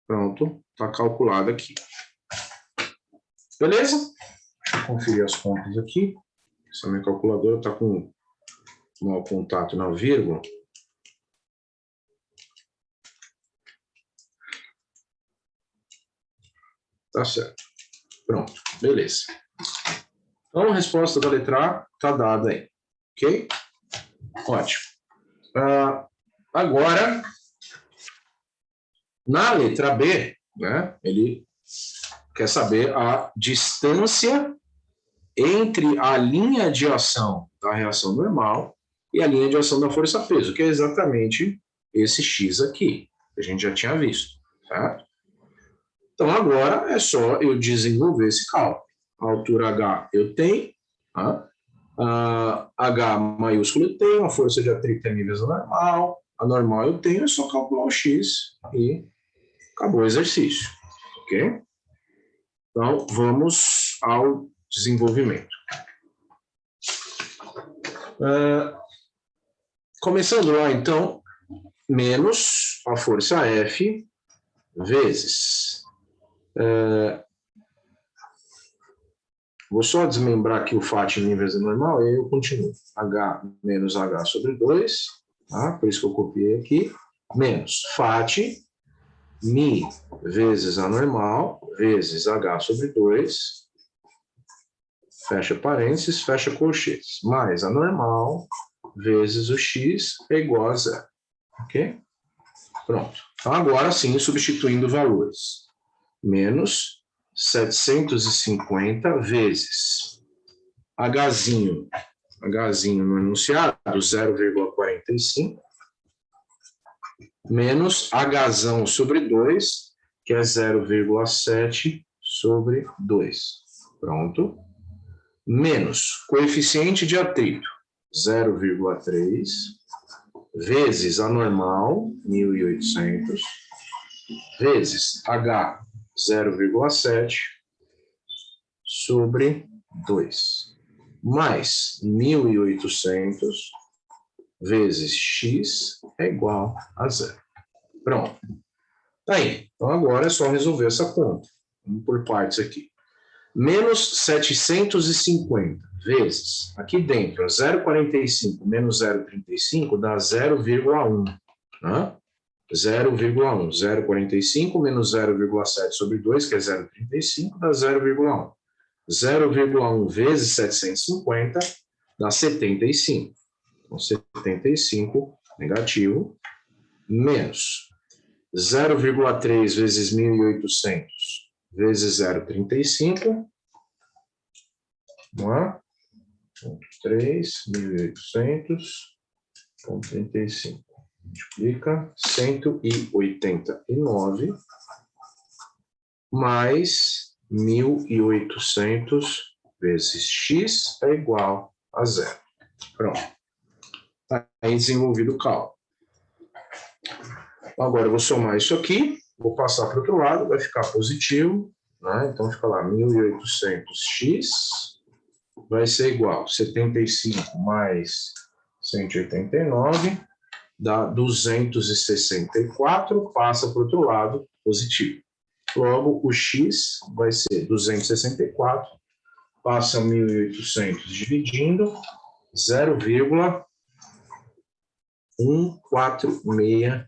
Pronto, está calculado aqui. Beleza? Deixa eu conferir as contas aqui. Essa minha calculadora está com mau contato na vírgula. Tá certo. Pronto, beleza. Então, a resposta da letra A está dada aí. Ok? Ótimo. Agora, na letra B, né, ele quer saber a distância entre a linha de ação da reação normal e a linha de ação da força-peso, que é exatamente esse X aqui, que a gente já tinha visto, certo? Então, agora é só eu desenvolver esse cálculo. A altura H eu tenho, tá? H maiúsculo eu tenho, a força de atrito é nível normal, a normal eu tenho, é só calcular o X e acabou o exercício, ok? Então, vamos ao desenvolvimento. Começando lá, então, menos a força F vezes... vou só desmembrar aqui o FAT em níveis normal e aí eu continuo. H menos H sobre 2, tá? Por isso que eu copiei aqui, menos FAT, Mi vezes a normal, vezes H sobre 2, fecha parênteses, fecha colchetes, mais a normal, vezes o X é igual a zero. Ok? Pronto. Então, agora sim, substituindo valores. Menos 750 vezes Hzinho no enunciado, 0,45, menos Hzão sobre 2, que é 0,7 sobre 2. Pronto. Menos coeficiente de atrito, 0,3, vezes a normal, 1.800, vezes H, 0,7, sobre 2, mais 1.800 vezes x é igual a 0. Pronto. Tá aí. Então, agora é só resolver essa conta. Vamos por partes aqui. Menos 750 vezes, aqui dentro, 0,45 menos 0,35 dá 0,1. Né? 0,1. 0,45 menos 0,7 sobre 2, que é 0,35, dá 0,1. 0,1 vezes 750 dá 75. Então, 75 negativo, menos 0,3 vezes 1.800 vezes 0,35, vamos lá, 3, 1.800,35, multiplica 189, mais 1.800 vezes x é igual a 0. Pronto. Está aí desenvolvido o cálculo. Agora eu vou somar isso aqui, vou passar para o outro lado, vai ficar positivo, né? Então fica lá, 1.800x vai ser igual a 75 mais 189, dá 264, passa para o outro lado, positivo. Logo, o x vai ser 264, passa 1.800 dividindo, 0,146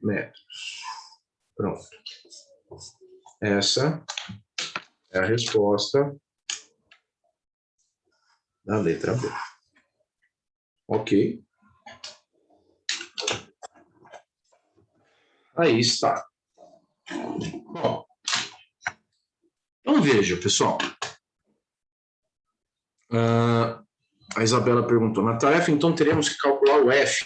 metros. Pronto. Essa é a resposta da letra B. Ok. Aí está. Bom, então veja, pessoal. A Isabela perguntou, na tarefa, então, teremos que calcular o F.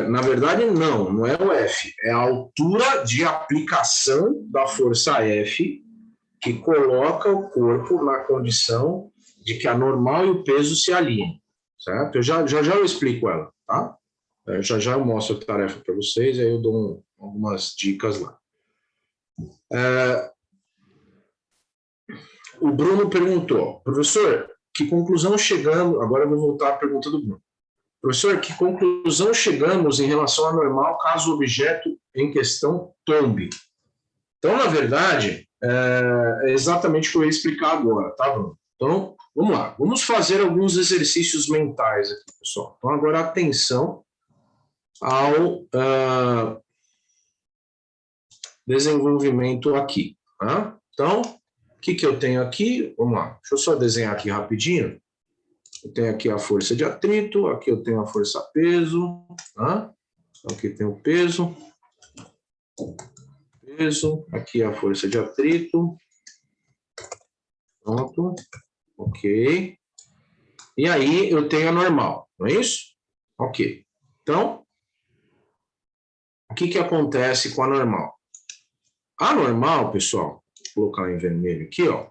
Na verdade, não é o F. É a altura de aplicação da força F que coloca o corpo na condição de que a normal e o peso se alinhem. Certo? Eu já eu explico ela, tá? Já eu mostro a tarefa para vocês, aí eu dou algumas dicas lá. O Bruno perguntou, professor, que conclusão chegamos... Agora eu vou voltar à pergunta do Bruno. Professor, que conclusão chegamos em relação à normal caso o objeto em questão tombe? Então, na verdade, é exatamente o que eu ia explicar agora, tá, Bruno? Então, vamos lá. Vamos fazer alguns exercícios mentais aqui, pessoal. Então, agora atenção ao desenvolvimento aqui. Tá? Então, o que eu tenho aqui? Vamos lá. Deixa eu só desenhar aqui rapidinho. Eu tenho aqui a força de atrito, aqui eu tenho a força-peso, tá? Aqui tem o peso, aqui a força de atrito, pronto, ok. E aí eu tenho a normal, não é isso? Ok. Então, o que acontece com a normal? A normal, pessoal, vou colocar em vermelho aqui, ó.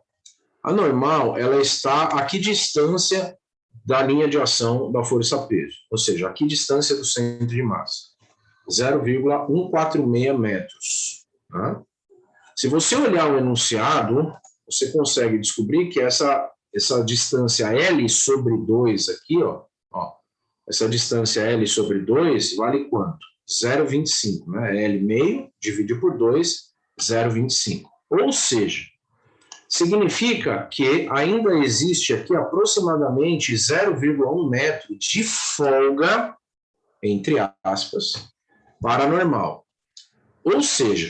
A normal, ela está a que distância da linha de ação da força-peso, ou seja, a que distância do centro de massa? 0,146 metros. Tá? Se você olhar o enunciado, você consegue descobrir que essa distância L sobre 2 aqui, ó, essa distância L sobre 2 vale quanto? 0,25, né? L meio dividido por 2, 0,25. Ou seja, significa que ainda existe aqui aproximadamente 0,1 metro de folga, entre aspas, para a normal. Ou seja,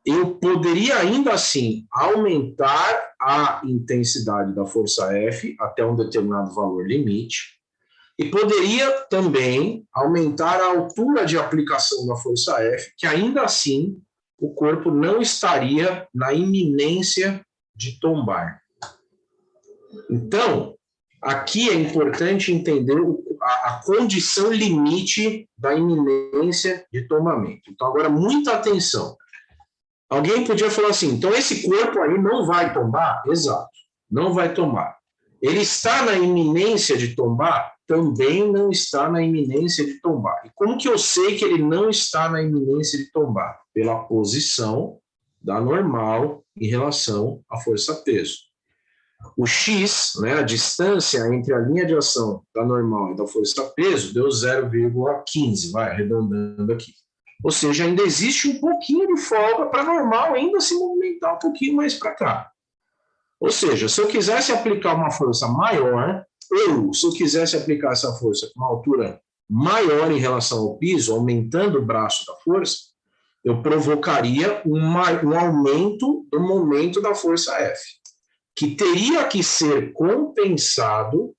eu poderia ainda assim aumentar a intensidade da força F até um determinado valor limite e poderia também aumentar a altura de aplicação da força F, que ainda assim o corpo não estaria na iminência de tombar. Então, aqui é importante entender a condição limite da iminência de tombamento. Então, agora, muita atenção. Alguém podia falar assim, então esse corpo aí não vai tombar? Exato, não vai tombar. Ele está na iminência de tombar? também não está na iminência de tombar. E como que eu sei que ele não está na iminência de tombar? Pela posição da normal em relação à força-peso. O x, né, a distância entre a linha de ação da normal e da força-peso, deu 0,15, vai arredondando aqui. Ou seja, ainda existe um pouquinho de folga para a normal ainda se movimentar um pouquinho mais para cá. Ou seja, se eu quisesse aplicar uma força maior, ou se eu quisesse aplicar essa força com uma altura maior em relação ao piso, aumentando o braço da força, eu provocaria um aumento do momento da força F, que teria que ser compensado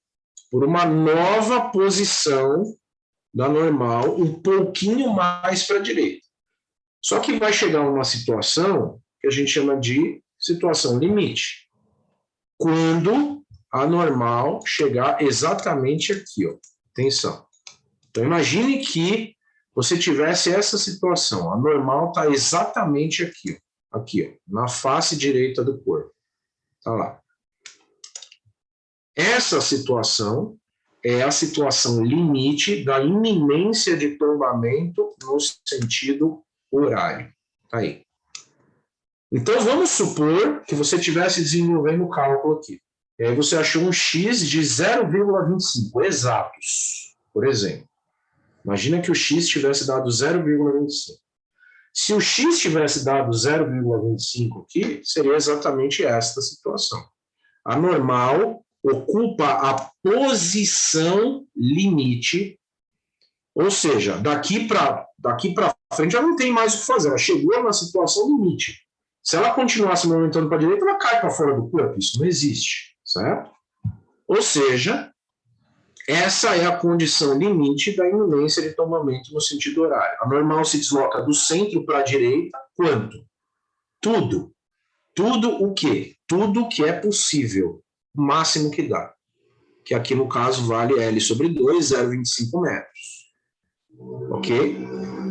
por uma nova posição da normal um pouquinho mais para a direita. Só que vai chegar uma situação que a gente chama de situação limite. Quando a normal chegar exatamente aqui, ó. Atenção. Então, imagine que você tivesse essa situação. A normal está exatamente aqui, ó. Aqui, ó, na face direita do corpo. Está lá. Essa situação é a situação limite da iminência de tombamento no sentido horário. Tá aí. Então, vamos supor que você estivesse desenvolvendo o cálculo aqui. E aí você achou um x de 0,25 exatos, por exemplo. Imagina que o x tivesse dado 0,25. Se o x tivesse dado 0,25 aqui, seria exatamente esta situação. A normal ocupa a posição limite, ou seja, daqui para frente ela não tem mais o que fazer, ela chegou na situação limite. Se ela continuar se movimentando para a direita, ela cai para fora do corpo, isso não existe, certo? Ou seja, essa é a condição limite da iminência de tombamento no sentido horário. A normal se desloca do centro para a direita, quanto? Tudo. Tudo o quê? Tudo que é possível. O máximo que dá. Que aqui, no caso, vale L sobre 2, 0,25 metros. Ok?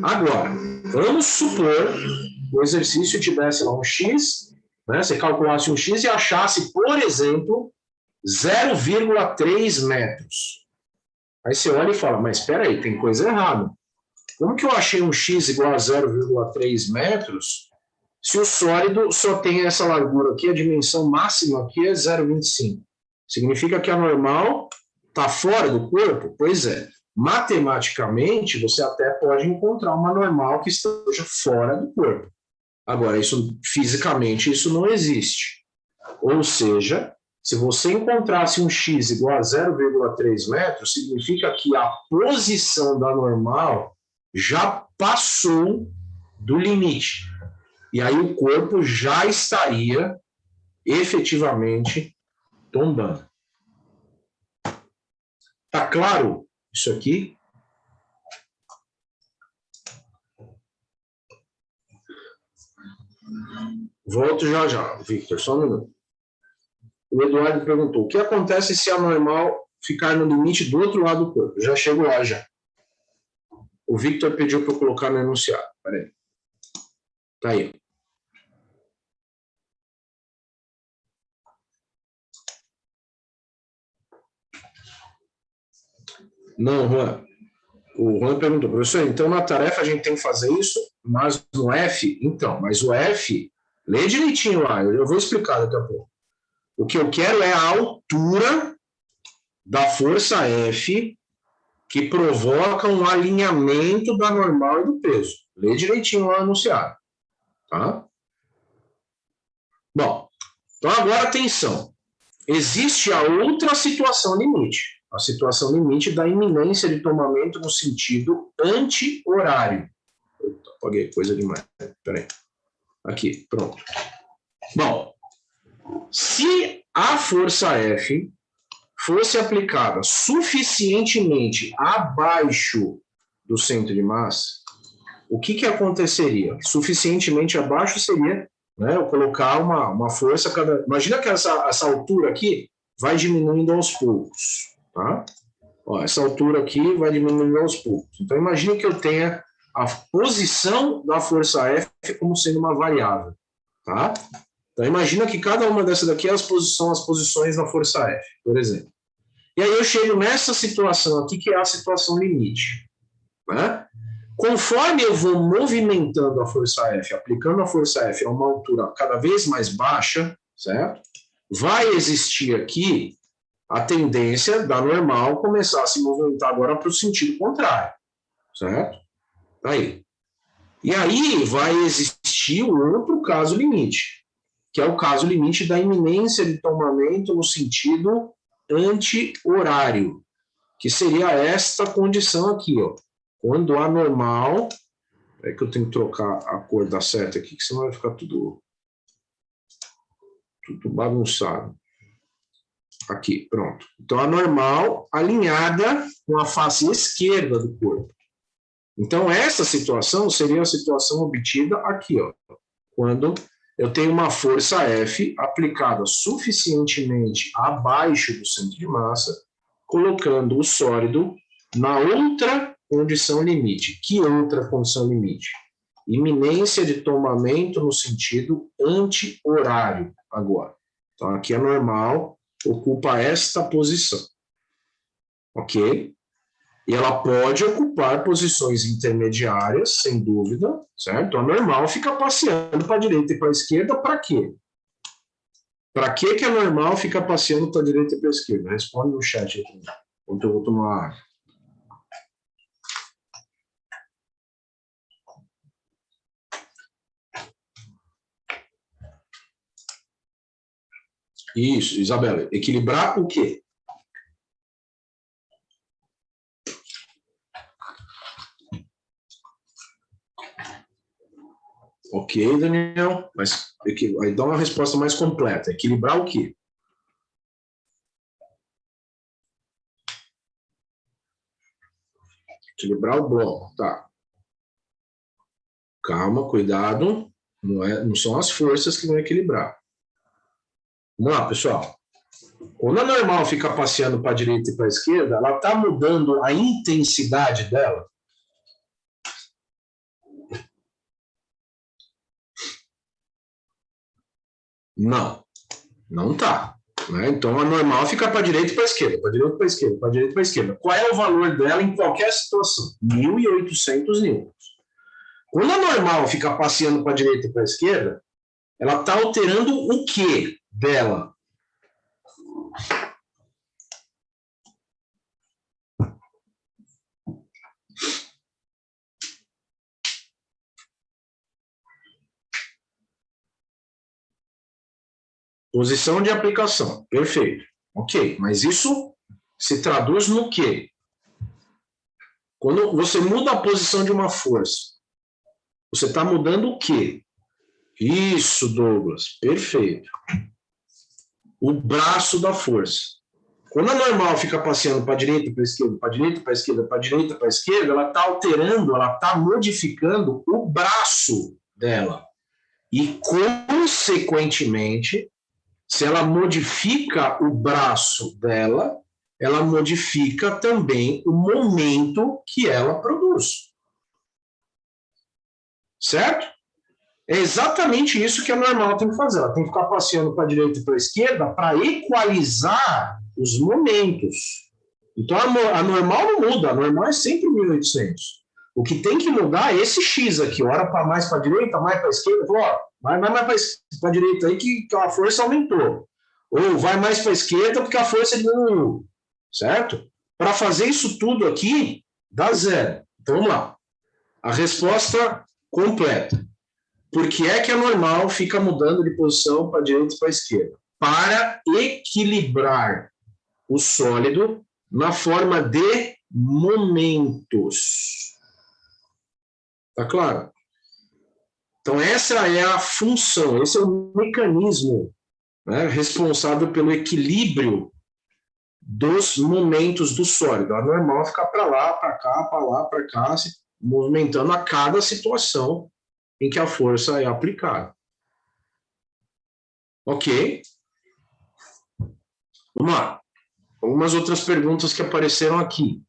Agora, vamos supor que o exercício tivesse lá um X, né? Você calculasse um X e achasse, por exemplo, 0,3 metros. Aí você olha e fala, mas espera aí, tem coisa errada. Como que eu achei um X igual a 0,3 metros se o sólido só tem essa largura aqui, a dimensão máxima aqui é 0,25? Significa que a normal está fora do corpo? Pois é. Matematicamente, você até pode encontrar uma normal que esteja fora do corpo. Agora, fisicamente, isso não existe. Ou seja, se você encontrasse um x igual a 0,3 metros, significa que a posição da normal já passou do limite. E aí o corpo já estaria efetivamente tombando. Tá claro isso aqui? Volto já, Victor, só um minuto. O Eduardo perguntou, o que acontece se a normal ficar no limite do outro lado do corpo? Já chego lá, já. O Victor pediu para eu colocar no enunciado. Peraí. Tá aí. Não, Juan. O Juan perguntou, professor, então na tarefa a gente tem que fazer isso, mas no F, então, mas o F, lê direitinho lá, eu vou explicar daqui a pouco. O que eu quero é a altura da força F que provoca um alinhamento da normal e do peso. Lê direitinho lá anunciado. Tá? Bom, então agora atenção. Existe a outra situação limite. A situação limite da iminência de tombamento no sentido anti-horário. Eita, apaguei coisa demais. Peraí. Aqui, pronto. Bom, se a força F fosse aplicada suficientemente abaixo do centro de massa, o que aconteceria? Suficientemente abaixo seria, né, eu colocar uma força cada... Imagina que essa altura aqui vai diminuindo aos poucos. Tá? Ó, essa altura aqui vai diminuindo aos poucos. Então, imagine que eu tenha a posição da força F como sendo uma variável. Tá? Então, imagina que cada uma dessas daqui são as posições da força F, por exemplo. E aí eu chego nessa situação aqui, que é a situação limite. Né? Conforme eu vou movimentando a força F, aplicando a força F a uma altura cada vez mais baixa, certo? Vai existir aqui a tendência da normal começar a se movimentar agora para o sentido contrário, certo? Aí. E aí vai existir o outro caso limite, que é o caso limite da iminência de tombamento no sentido anti-horário, que seria esta condição aqui, ó. Quando a normal... É que eu tenho que trocar a cor da seta aqui, que senão vai ficar tudo bagunçado. Aqui, pronto. Então, a normal alinhada com a face esquerda do corpo. Então, essa situação seria a situação obtida aqui, ó. Quando eu tenho uma força F aplicada suficientemente abaixo do centro de massa, colocando o sólido na outra condição limite. Que outra condição limite? Iminência de tombamento no sentido anti-horário agora. Então, aqui a normal ocupa esta posição. Ok? E ela pode ocupar posições intermediárias, sem dúvida, certo? A normal fica passeando para a direita e para a esquerda, para quê? Para que a normal fica passeando para a direita e para a esquerda? Responde no chat aqui, enquanto eu vou tomar água. Isso, Isabela. Equilibrar o quê? Ok, Daniel. Mas aí dá uma resposta mais completa. Equilibrar o quê? Equilibrar o bloco, tá. Calma, cuidado. Não são as forças que vão equilibrar. Vamos lá, pessoal. Quando a normal fica passeando para a direita e para a esquerda, ela está mudando a intensidade dela? Não, não está. Né? Então, a normal fica para a direita e para a esquerda, para a direita e para a esquerda, para a direita e para a esquerda. Qual é o valor dela em qualquer situação? 1.800 newtons. Quando a normal fica passeando para a direita e para a esquerda, ela está alterando o que dela? Posição de aplicação, perfeito. Ok, mas isso se traduz no quê? Quando você muda a posição de uma força, você está mudando o quê? Isso, Douglas, perfeito. O braço da força. Quando a normal fica passeando para a direita, para a esquerda, para a direita, para a esquerda, para a direita, para a esquerda, ela está alterando, ela está modificando o braço dela. E, consequentemente, se ela modifica o braço dela, ela modifica também o momento que ela produz. Certo? É exatamente isso que a normal tem que fazer. Ela tem que ficar passeando para a direita e para a esquerda para equalizar os momentos. Então, a normal não muda. A normal é sempre 1.800. O que tem que mudar é esse X aqui. Ora para mais para a direita, mais para a esquerda. Ó, vai mais para a direita aí que a força aumentou. Ou vai mais para a esquerda porque a força diminuiu. Certo? Para fazer isso tudo aqui, dá zero. Então, vamos lá. A resposta completa. Por que é que a normal fica mudando de posição para a direita e para a esquerda? Para equilibrar o sólido na forma de momentos. Tá claro? Então, essa é a função, esse é o mecanismo, né, responsável pelo equilíbrio dos momentos do sólido. A normal fica para lá, para cá, para lá, para cá, se movimentando a cada situação em que a força é aplicada. Ok? Vamos lá. Algumas outras perguntas que apareceram aqui.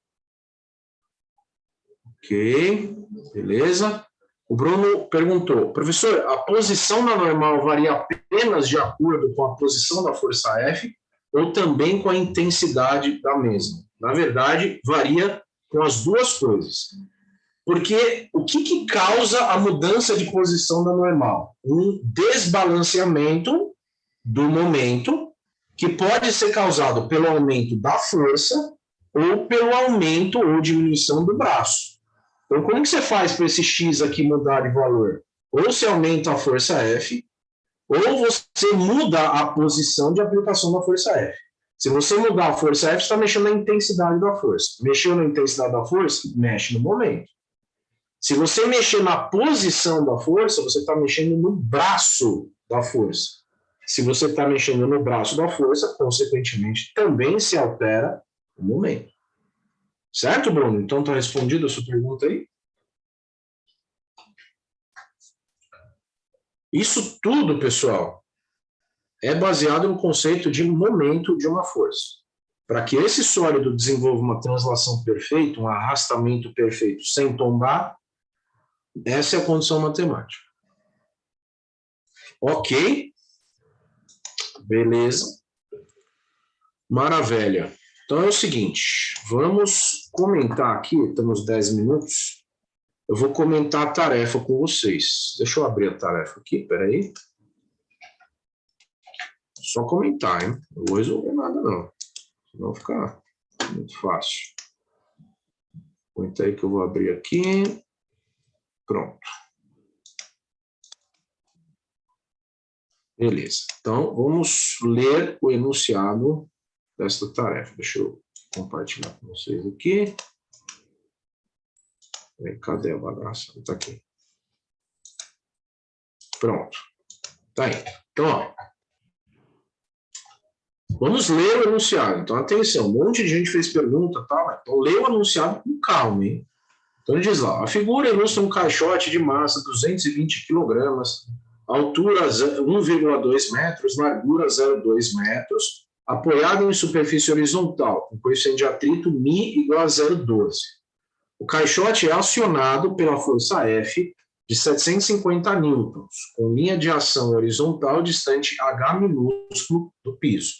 Ok, beleza. O Bruno perguntou, professor, a posição da normal varia apenas de acordo com a posição da força F ou também com a intensidade da mesma. Na verdade, varia com as duas coisas. Porque o que causa a mudança de posição da normal? Um desbalanceamento do momento, que pode ser causado pelo aumento da força ou pelo aumento ou diminuição do braço. Então, como que você faz para esse X aqui mudar de valor? Ou você aumenta a força F, ou você muda a posição de aplicação da força F. Se você mudar a força F, você está mexendo na intensidade da força. Mexeu na intensidade da força, mexe no momento. Se você mexer na posição da força, você está mexendo no braço da força. Se você está mexendo no braço da força, consequentemente, também se altera o momento. Certo, Bruno? Então, está respondida a sua pergunta aí? Isso tudo, pessoal, é baseado no conceito de momento de uma força. Para que esse sólido desenvolva uma translação perfeita, um arrastamento perfeito sem tombar, essa é a condição matemática. Ok? Beleza. Maravilha. Então é o seguinte, vamos comentar aqui, estamos 10 minutos, eu vou comentar a tarefa com vocês. Deixa eu abrir a tarefa aqui, peraí. Só comentar, hein? Não vou resolver nada, não. Senão fica muito fácil. Aguenta aí que eu vou abrir aqui. Pronto. Beleza. Então, vamos ler o enunciado desta tarefa. Deixa eu compartilhar com vocês aqui. Cadê a bagaça? Está aqui. Pronto. Tá aí. Então, ó. Vamos ler o enunciado. Então, atenção. Um monte de gente fez pergunta, tá? Então, lê o enunciado com calma, hein? Então, ele diz lá. A figura ilustra um caixote de massa 220 kg, altura 1,2 metros, largura 0,2 metros, apoiado em superfície horizontal, com coeficiente de atrito μ igual a 0,12. O caixote é acionado pela força F de 750 newtons, com linha de ação horizontal distante h minúsculo do piso.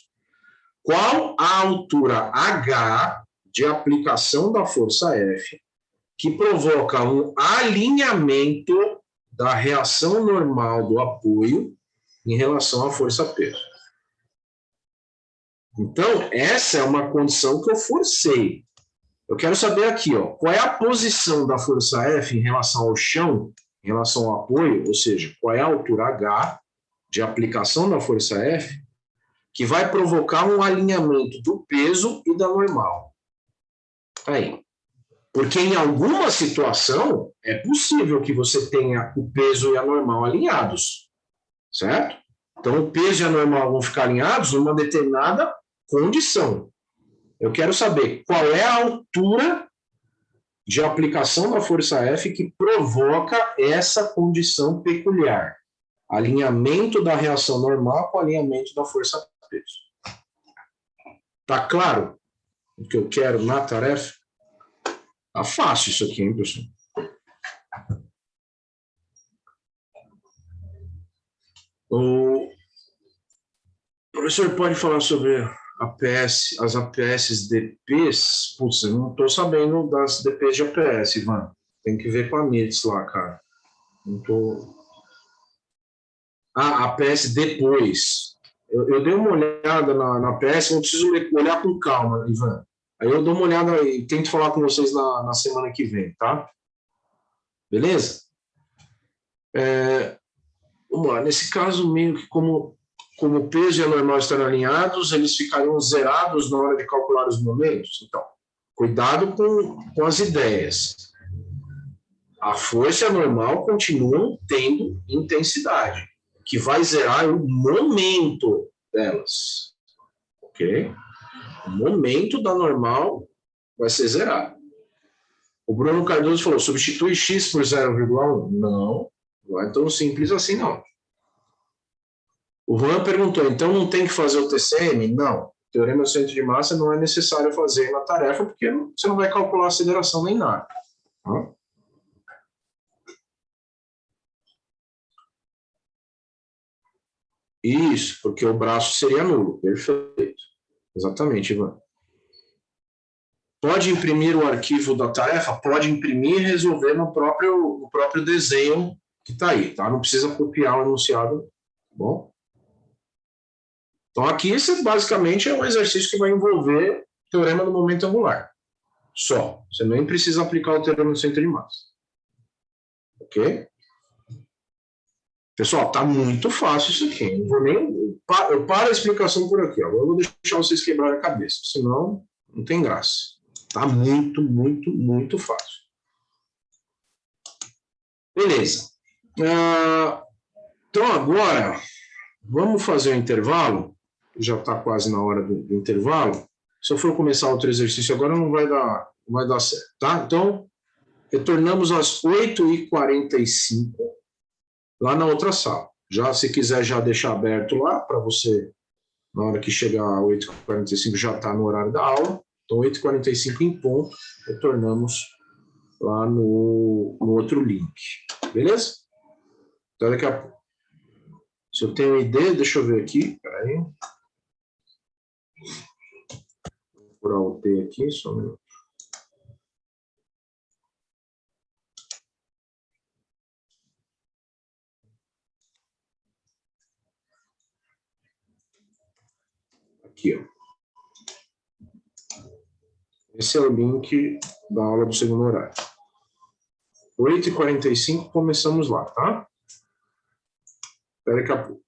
Qual a altura h de aplicação da força F que provoca um alinhamento da reação normal do apoio em relação à força-peso? Então, essa é uma condição que eu forcei. Eu quero saber aqui, ó, qual é a posição da força F em relação ao chão, em relação ao apoio, ou seja, qual é a altura H de aplicação da força F, que vai provocar um alinhamento do peso e da normal. Aí. Porque em alguma situação é possível que você tenha o peso e a normal alinhados, certo? Então, o peso e a normal vão ficar alinhados numa determinada condição. Eu quero saber qual é a altura de aplicação da força F que provoca essa condição peculiar. Alinhamento da reação normal com alinhamento da força-peso. Tá claro o que eu quero na tarefa? Tá fácil isso aqui, hein, pessoal? O professor pode falar sobre APS, as APS DPs? Putz, eu não estou sabendo das DPs de APS, Ivan. Tem que ver com a MITS lá, cara. Não tô... Ah, APS depois. Eu dei uma olhada na APS, não preciso olhar com calma, Ivan. Aí eu dou uma olhada e tento falar com vocês na semana que vem, tá? Beleza? Vamos lá. Nesse caso, meio que como o peso e a normal estão alinhados, eles ficariam zerados na hora de calcular os momentos. Então, cuidado com as ideias. A força e a normal continuam tendo intensidade, que vai zerar o momento delas. Ok? O momento da normal vai ser zerado. O Bruno Cardoso falou, substitui x por 0,1? Não é tão simples assim, não. O Juan perguntou, então não tem que fazer o TCM? Não. O teorema do centro de massa não é necessário fazer na tarefa, porque você não vai calcular a aceleração nem nada. Tá? Isso, porque o braço seria nulo. Perfeito. Exatamente, Ivan. Pode imprimir o arquivo da tarefa? Pode imprimir e resolver no próprio desenho que está aí, tá? Não precisa copiar o enunciado, tá bom? Então, aqui, esse basicamente é um exercício que vai envolver o teorema do momento angular. Só. Você nem precisa aplicar o teorema do centro de massa. Ok? Pessoal, tá muito fácil isso aqui. Eu paro a explicação por aqui. Agora eu vou deixar vocês quebrarem a cabeça, senão não tem graça. Tá muito, muito, muito fácil. Beleza. Então agora, vamos fazer o intervalo. Já está quase na hora do intervalo. Se eu for começar outro exercício agora, não vai dar certo. Tá? Então, retornamos às 8h45, lá na outra sala. Já, se quiser já deixar aberto lá, para você, na hora que chegar a 8h45, já está no horário da aula. Então, 8h45 em ponto, retornamos lá no outro link. Beleza? Então, daqui a pouco. Se eu tenho ID, deixa eu ver aqui. Peraí. Vou procurar o T aqui, só um minuto. Aqui, ó. Esse é o link da aula do segundo horário. 8h45, começamos lá, tá? Até daqui a pouco.